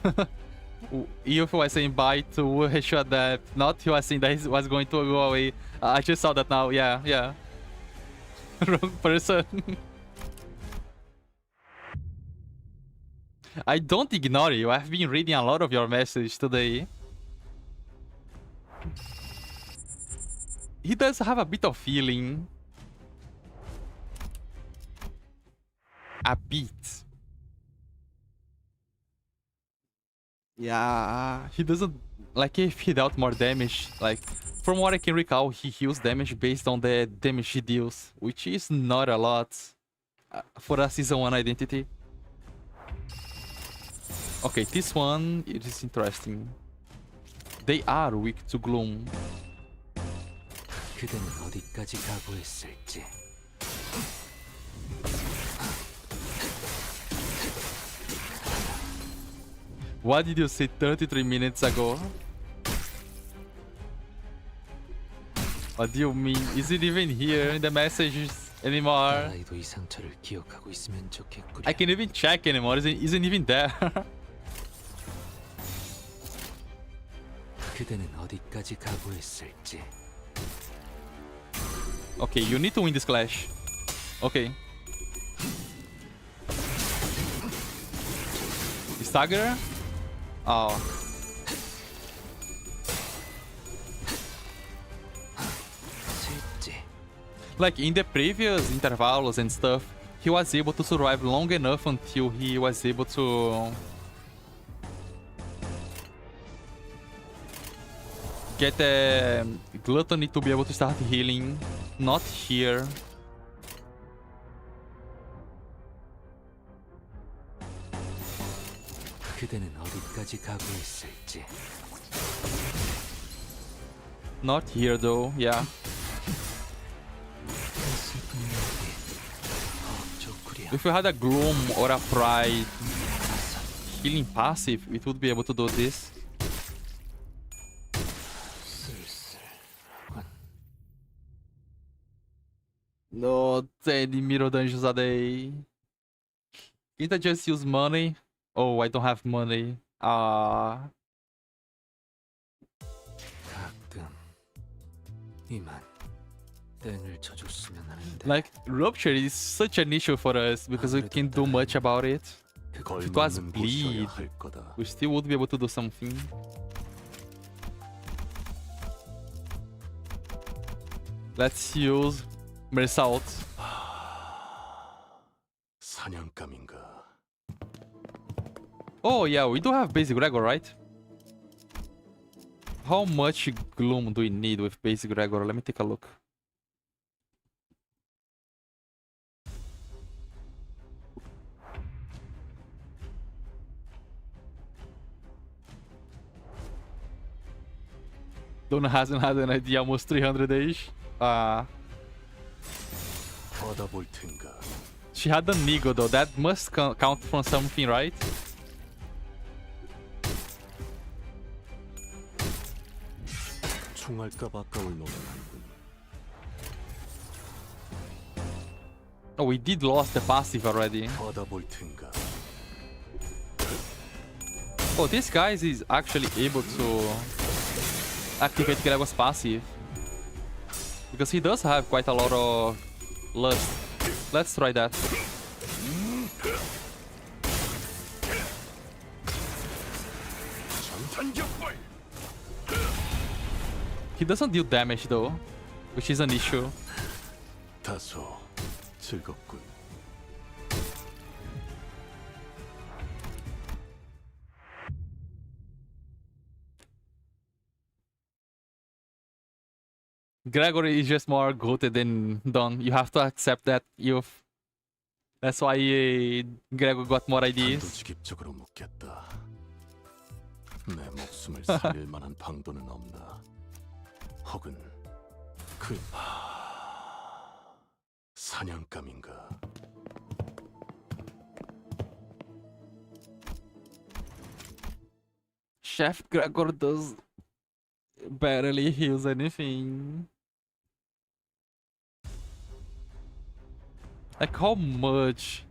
[SPEAKER 1] If was saying bye to uhhhh that not he was saying that he was going to go away. I just saw that now. Yeah. Wrong person. I don't ignore you. I've been reading a lot of your message today. He does have a bit of feeling. A bit. Yeah, he doesn't... Like, if he dealt more damage, like... From what I can recall, he heals damage based on the damage he deals, which is not a lot for a Season 1 identity. Okay, this one, it is interesting. They are weak to gloom.
[SPEAKER 6] 그대는 어디까지 각오했을지.
[SPEAKER 1] What did you say 33 minutes ago? What do you mean? Is it even here in the messages anymore?
[SPEAKER 6] 나라이도 이 상처를 기억하고 있으면 좋겠구려.
[SPEAKER 1] I can't even check anymore. Isn't even there.
[SPEAKER 6] 그대는 어디까지 각오했을지.
[SPEAKER 1] Okay, you need to win this clash. Okay. Stagger? Oh.
[SPEAKER 6] 실제.
[SPEAKER 1] Like in the previous intervals and stuff, he was able to survive long enough until he was able to get the gluttony to be able to start healing. Not here.
[SPEAKER 6] 그대는 어디까지 각오했을지.
[SPEAKER 1] Not here though, yeah.
[SPEAKER 6] 슬픈 일이 좋구려.
[SPEAKER 1] If you had a Gloom or a Pride healing passive, it would be able to do this.
[SPEAKER 6] 쓸쓸하군.
[SPEAKER 1] No, 10 mirror dungeons a day. Can't I just use money? Oh, I don't have money.
[SPEAKER 6] 가끔 이만 땡을 쳐줬으면 하는데.
[SPEAKER 1] Like, Rupture is such an issue for us because we can't do much about it. If it was Bleed, we still would be able to do something. Let's use Mersault.
[SPEAKER 2] 사냥감인가?
[SPEAKER 1] Oh yeah, we do have basic Gregor, right? How much gloom do we need with base Gregor? Let me take a look. Donna hasn't had an idea almost 300 days.
[SPEAKER 6] 받아볼 텐가.
[SPEAKER 1] She had the Nigo though. That must count from something, right?
[SPEAKER 6] 총알값 아까울 노는 한군.
[SPEAKER 1] Oh, we did lost the passive already.
[SPEAKER 6] 받아볼 텐가.
[SPEAKER 1] Oh, this guy is actually able to activate Gregor's passive. Because he does have quite a lot of lust. Let's try that.
[SPEAKER 2] 전탄격발.
[SPEAKER 1] He doesn't deal damage though, which is an issue.
[SPEAKER 6] 다소 즐겁군.
[SPEAKER 1] Gregory is just more goated than Don. You have to accept that, youth. That's why Gregor got more ideas.
[SPEAKER 6] 단도직입적으로 묻겠다. 내 목숨을 살릴 만한 방도는 없나? 혹은 그 사냥감인가?
[SPEAKER 1] Chef Gregor does barely heals anything. Like how much?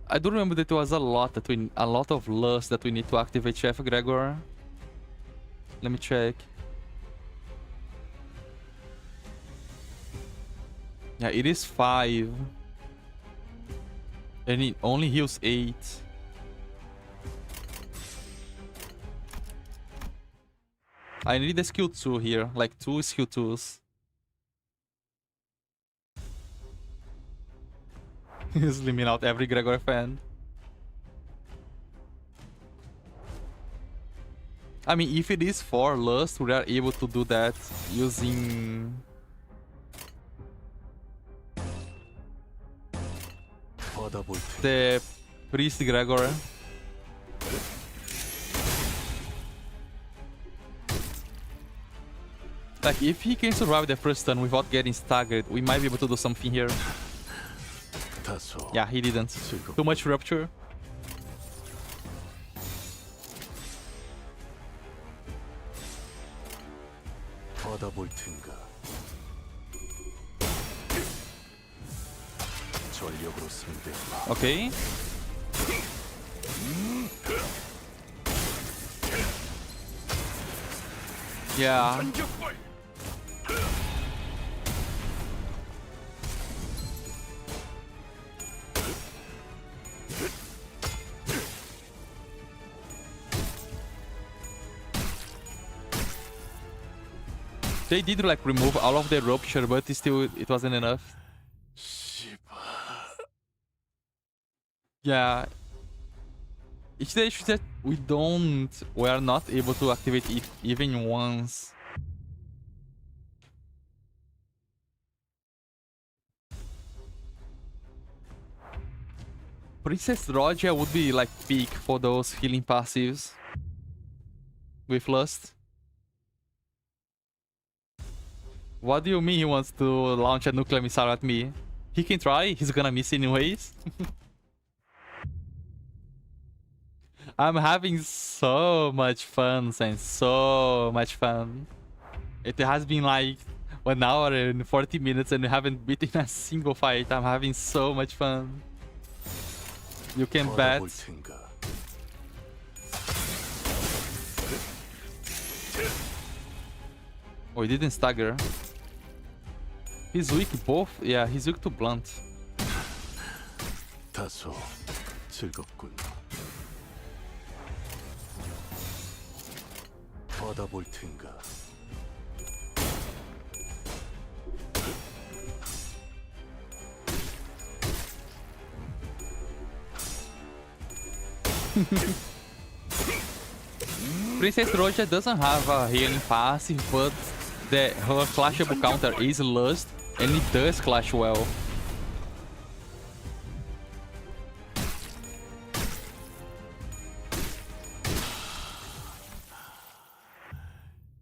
[SPEAKER 1] I do remember that there was a lot of lust that we need to activate Chef Gregor. Let me check. Yeah, it is 5. And it only heals 8. I need a skill 2 here, like 2 skill 2s. He's slimming out every Gregor fan. I mean, if it is for lust, we are able to do that using
[SPEAKER 6] 받아볼 텐가.
[SPEAKER 1] the priest Gregor. Like, if he can survive the first turn without getting staggered, we might be able to do something here.
[SPEAKER 6] 다소
[SPEAKER 1] Yeah, he didn't.
[SPEAKER 6] 즐겁군.
[SPEAKER 1] Too much rupture.
[SPEAKER 6] 받아볼 텐가. 전력으로 상대하마.
[SPEAKER 1] Okay. Yeah.
[SPEAKER 2] 전격발.
[SPEAKER 1] They did like remove all of the rupture, but still it wasn't enough.
[SPEAKER 6] 씨발.
[SPEAKER 1] Yeah. It's the issue that we are not able to activate it even once. Princess Roger would be like peak for those healing passives with lust. What do you mean he wants to launch a nuclear missile at me? He can try, he's gonna miss anyways. I'm having so much fun, Sense. So much fun. It has been like 1 hour and 40 minutes and we haven't beaten a single fight. I'm having so much fun. You can bet.
[SPEAKER 6] 받아볼 텐가.
[SPEAKER 1] Oh, he didn't stagger. He's weak both. Yeah, he's weak to blunt.
[SPEAKER 6] 다소 즐겁군. 받아볼 텐가.
[SPEAKER 1] Princess Roja doesn't have a healing passive, but her clashable counter is Lust, and it does clash well.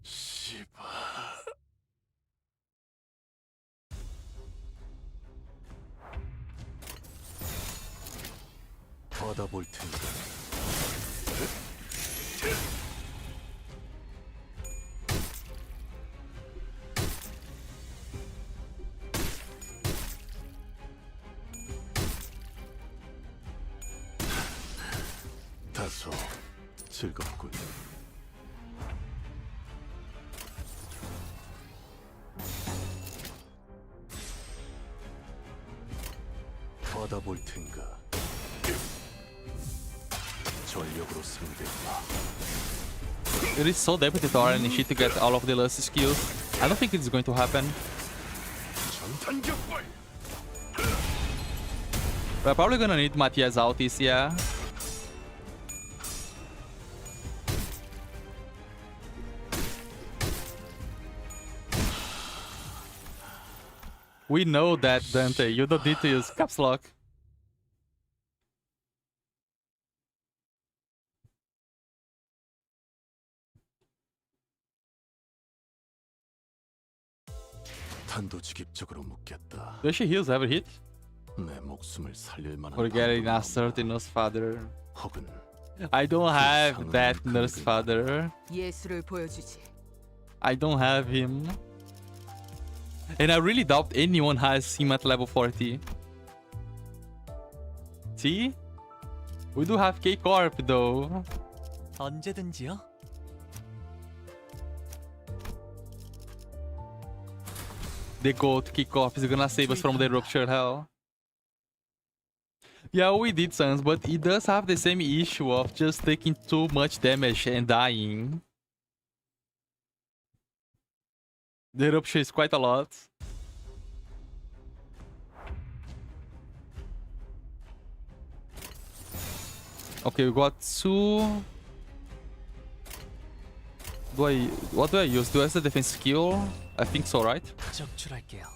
[SPEAKER 6] 씨발. 받아볼 텐가. 다소 즐겁군. 받아볼 텐가. 전력으로 상대해봐.
[SPEAKER 1] It is so debilitating and shit to get all of the Lust skills. I don't think it's going to happen.
[SPEAKER 2] 전탄격발.
[SPEAKER 1] We're probably gonna need Matias Altis, yeah. We know that, Dante. You don't need to use caps lock.
[SPEAKER 6] 단도직입적으로 묻겠다.
[SPEAKER 1] Does she heals every hit?
[SPEAKER 6] 내 목숨을 살릴 만한
[SPEAKER 1] We're getting a
[SPEAKER 6] 방법은
[SPEAKER 1] certain
[SPEAKER 6] 없나?
[SPEAKER 1] nurse father.
[SPEAKER 6] 혹은
[SPEAKER 1] I don't have that nurse father.
[SPEAKER 4] 예술을 보여주지.
[SPEAKER 1] I don't have him. And I really doubt anyone has him at level 40. See? We do have K-Corp though.
[SPEAKER 7] 언제든지요.
[SPEAKER 1] The goat K-Corp is gonna save us from the ruptured hell. Yeah, we did Sans, but it does have the same issue of just taking too much damage and dying. The rupture is quite a lot. Okay, we got two. What do I use? Do I use the defense skill? I think so, right?
[SPEAKER 7] 적출할게요.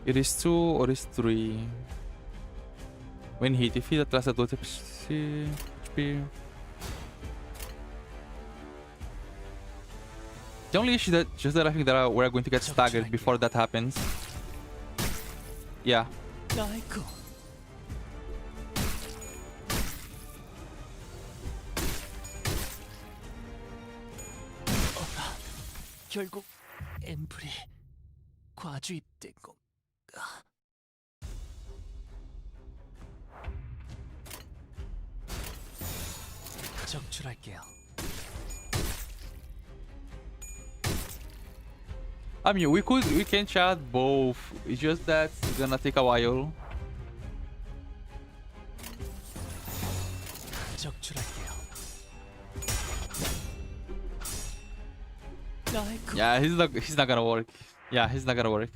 [SPEAKER 1] It is 2 or is 3. When hit, if he attrás a 12 HP. The only issue that just that I think that we're going to get staggered before that happens. Yeah.
[SPEAKER 7] 아이고. 결국 앰플이 과주입된 건가? 적출할게요.
[SPEAKER 1] I mean, we can chat both. It's just that it's gonna take a while.
[SPEAKER 7] 적출할게요. 아이고.
[SPEAKER 1] Yeah, he's not gonna work. Yeah, he's not gonna work.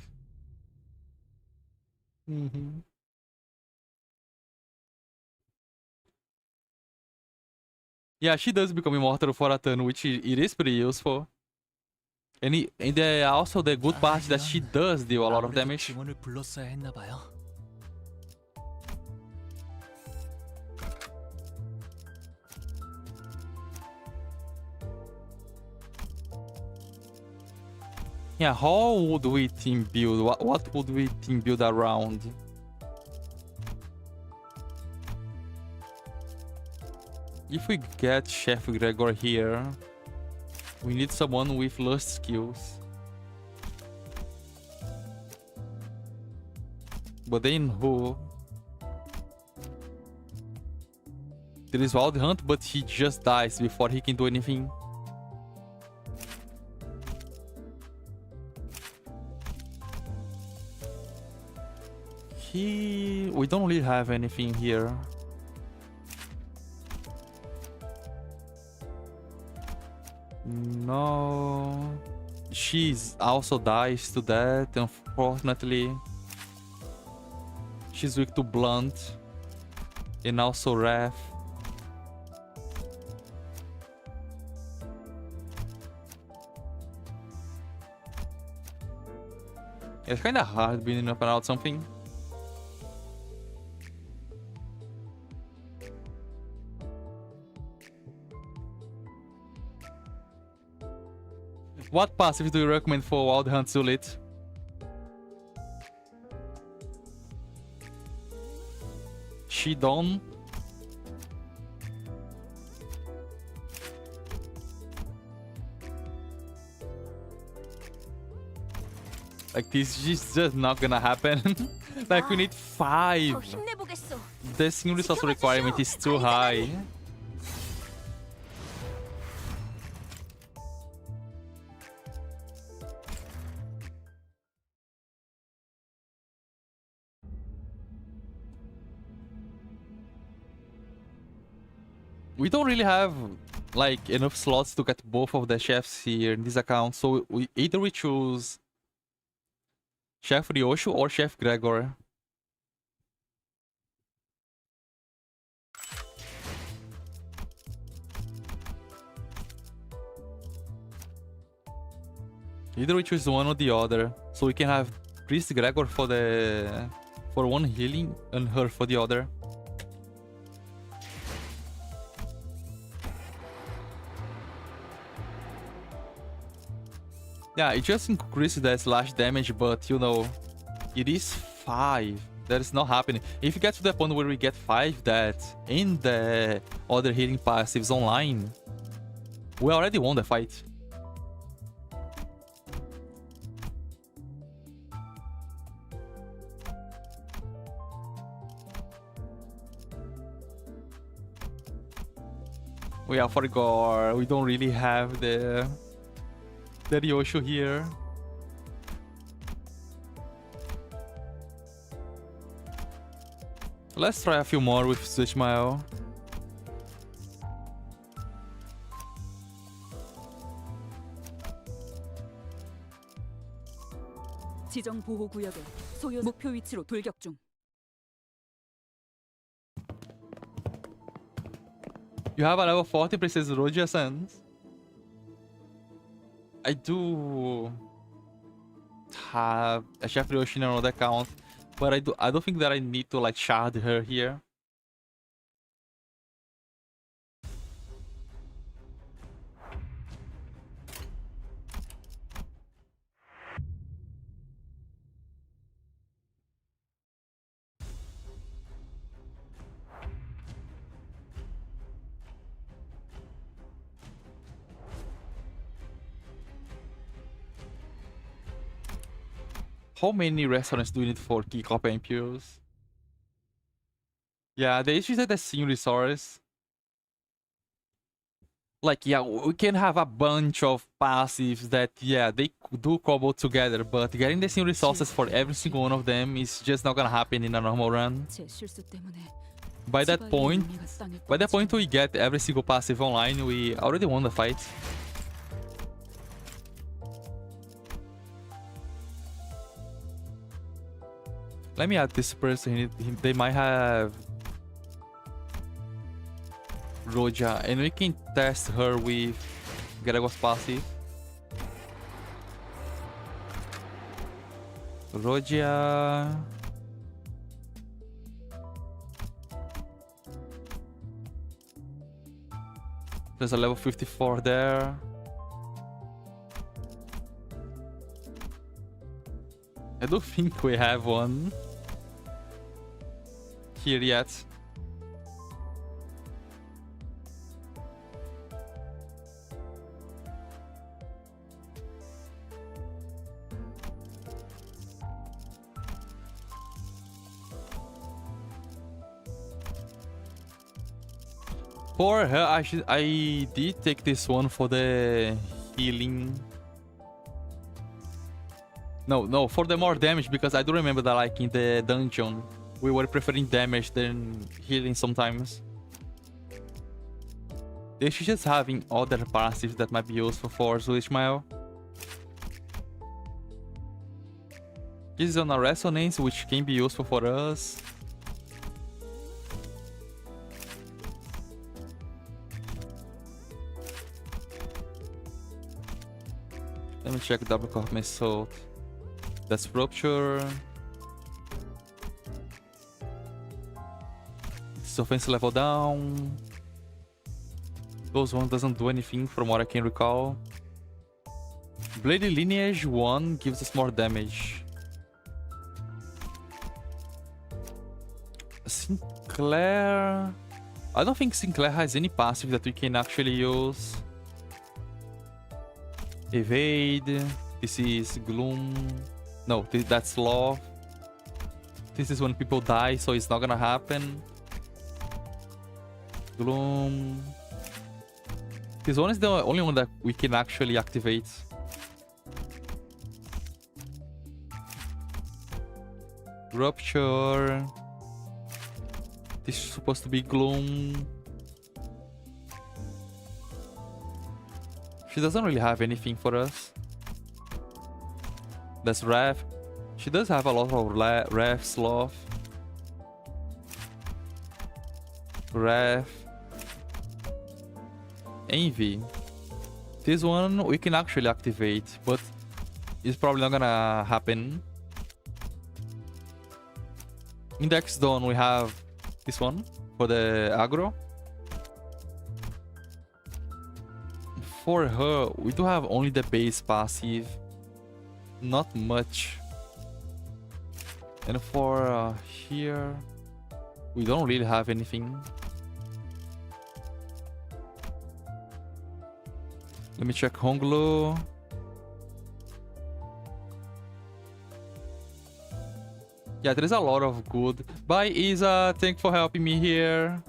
[SPEAKER 1] Yeah, she does become immortal for a turn, which it is pretty useful. And also the good part is that she does deal a lot of damage.
[SPEAKER 7] 증원을 불렀어야 했나 봐요.
[SPEAKER 1] Yeah, how would we team build? What would we team build around? If we get Chef Gregor here, we need someone with lust skills. But then who? There is Wild Hunt, but he just dies before he can do anything. We don't really have anything here. No. She's also dies to that, unfortunately. She's weak to blunt. And also wrath. It's kinda hard being up and out something. What passive do you recommend for Wild Hunt Zulit? Shidon? Like, this is just not gonna happen. Like, we need 5.
[SPEAKER 3] 더 힘내보겠어.
[SPEAKER 1] The single resource requirement is too high. We don't really have like enough slots to get both of the chefs here in this account, so either we choose Chef Ryoshu or Chef Gregor. Either we choose one or the other, so we can have Priest Gregor for one healing and her for the other. Yeah, it just increases the slash damage, but you know, it is 5. That is not happening. If you get to the point where we get 5 that in the other healing passives online, we already won the fight. We are for Gore. We don't really have the Ryoshu here. Let's try a few more with Switchmail.
[SPEAKER 5] 지정 보호 구역에 소요 목표 위치로 돌격 중.
[SPEAKER 1] You have a level 40 Princess Rogia Sans. I do have a Chef Ryoshin on another account, but I don't think that I need to like shard her here. How many restaurants do you need for key copy and imperials? Yeah, the issue is that the single resource. Like, yeah, we can have a bunch of passives that, yeah, they do cobble together, but getting the single resources for every single one of them is just not gonna happen in a normal run.
[SPEAKER 5] 제 실수 때문에
[SPEAKER 1] By that
[SPEAKER 5] 지바이의
[SPEAKER 1] point,
[SPEAKER 5] 명예가 땅에
[SPEAKER 1] by the point
[SPEAKER 5] 떨어지겠네요.
[SPEAKER 1] we get every single passive online, we already won the fight. Let me add this person. They might have Roja, and we can test her with Gregor's passive. Roja. There's a level 54 there. I don't think we have one here yet. For her, I did take this one for the healing. No, for the more damage, because I do remember that like in the dungeon, we were preferring damage than healing sometimes. They should just having other passives that might be useful for Ishmael. This is on a resonance, which can be useful for us. Let me check double corp missile. That's rupture. This offense level down. Those one doesn't do anything from what I can recall. Blade Lineage 1 gives us more damage. Sinclair... I don't think Sinclair has any passive that we can actually use. Evade. This is Gloom. No, that's Law. This is when people die, so it's not gonna happen. Gloom. This one is the only one that we can actually activate. Rupture. This is supposed to be Gloom. She doesn't really have anything for us. That's Wrath. She does have a lot of Wrath, Sloth. Wrath. Envy. This one we can actually activate, but it's probably not gonna happen. Index Dawn, we have this one for the aggro. For her, we do have only the base passive. Not much. And for here, we don't really have anything. Let me check Honglu. Yeah, there is a lot of good. Bye, Isa. Thanks for helping me here.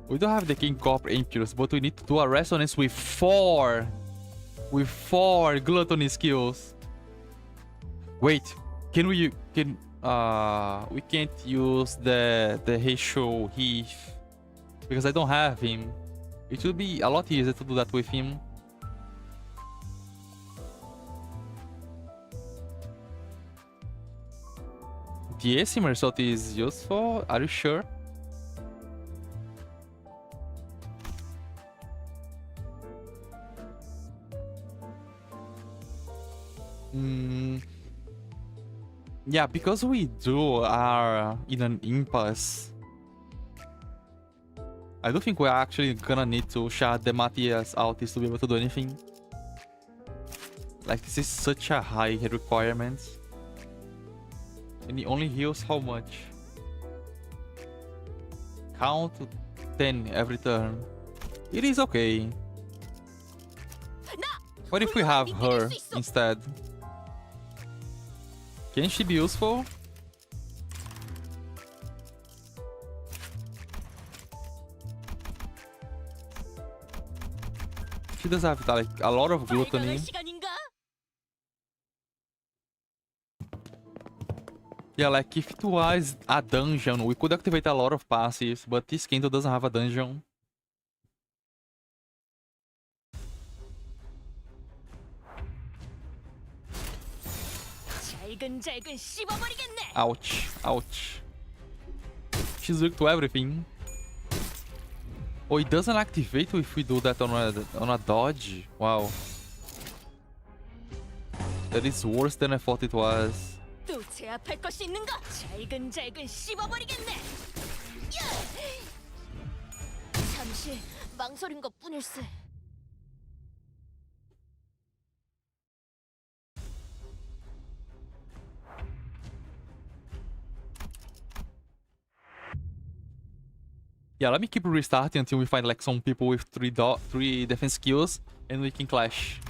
[SPEAKER 1] We don't have the King Copper Impulse, but we need to do a resonance with four gluttony skills. Wait, we can't use the Heisho Heath because I don't have him. It would be a lot easier to do that with him. The AC Mersault is useful. Are you sure? Yeah, because we are in an impasse. I don't think we're actually gonna need to shard the Matthias Altis to be able to do anything. Like, this is such a high requirement. And he only heals how much? Count 10 every turn. It is okay. What if we have her instead? Can she be useful? She does have like a lot of gluttony. Yeah, like if it was a dungeon, we could activate a lot of passives, but this CANTO doesn't have a dungeon. Ouch, ouch. She's weak to everything. Oh, it doesn't activate if we do that on a dodge. Wow. That is worse than I thought it was.
[SPEAKER 3] 또 제압할 것이 있는가? 잘근잘근 씹어버리겠네. 잠시 망설인 것뿐일세.
[SPEAKER 1] Yeah, let me keep restarting until we find like some people with three defense skills and we can clash.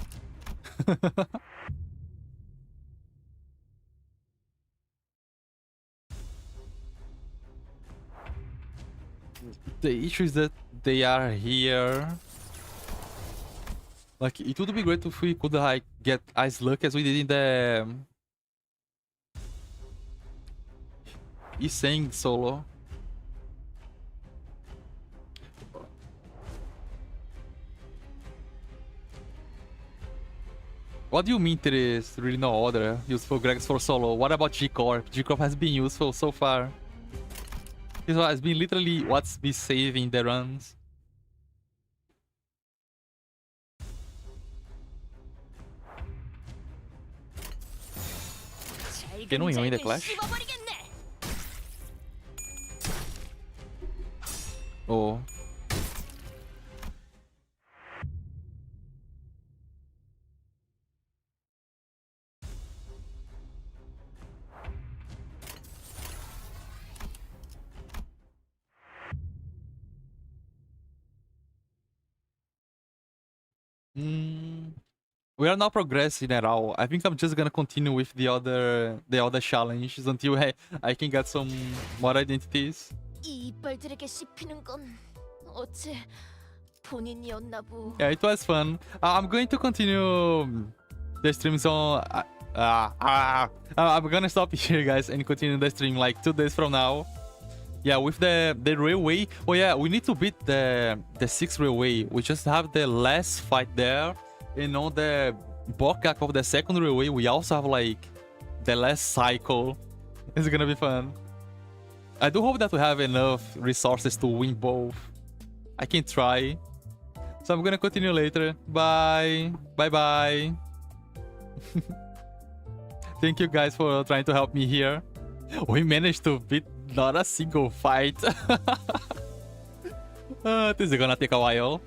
[SPEAKER 1] The issue is that they are here. Like, it would be great if we could like get as lucky as we did in the is saying solo. What do you mean there is really no other useful Gregs for solo? What about G-Corp? G-Corp has been useful so far. This has been literally what's been saving the runs. Can we win the clash? Oh. We are not progressing at all. I think I'm just gonna continue with the other challenges until I can get some more identities.
[SPEAKER 3] 이 이빨들에게 씹히는 건 어째 본인이었나 보.
[SPEAKER 1] Yeah, it was fun. I'm going to continue the streams on. I'm gonna stop here, guys, and continue the stream like 2 days from now. Yeah, with the railway. Oh yeah, we need to beat the 6th railway. We just have the last fight there, and on the Bokak of the 2nd railway, we also have like the last cycle. It's gonna be fun. I do hope that we have enough resources to win both. I can try. So I'm gonna continue later. Bye. Bye. Thank you guys for trying to help me here. We managed to beat not a single fight. This is gonna take a while.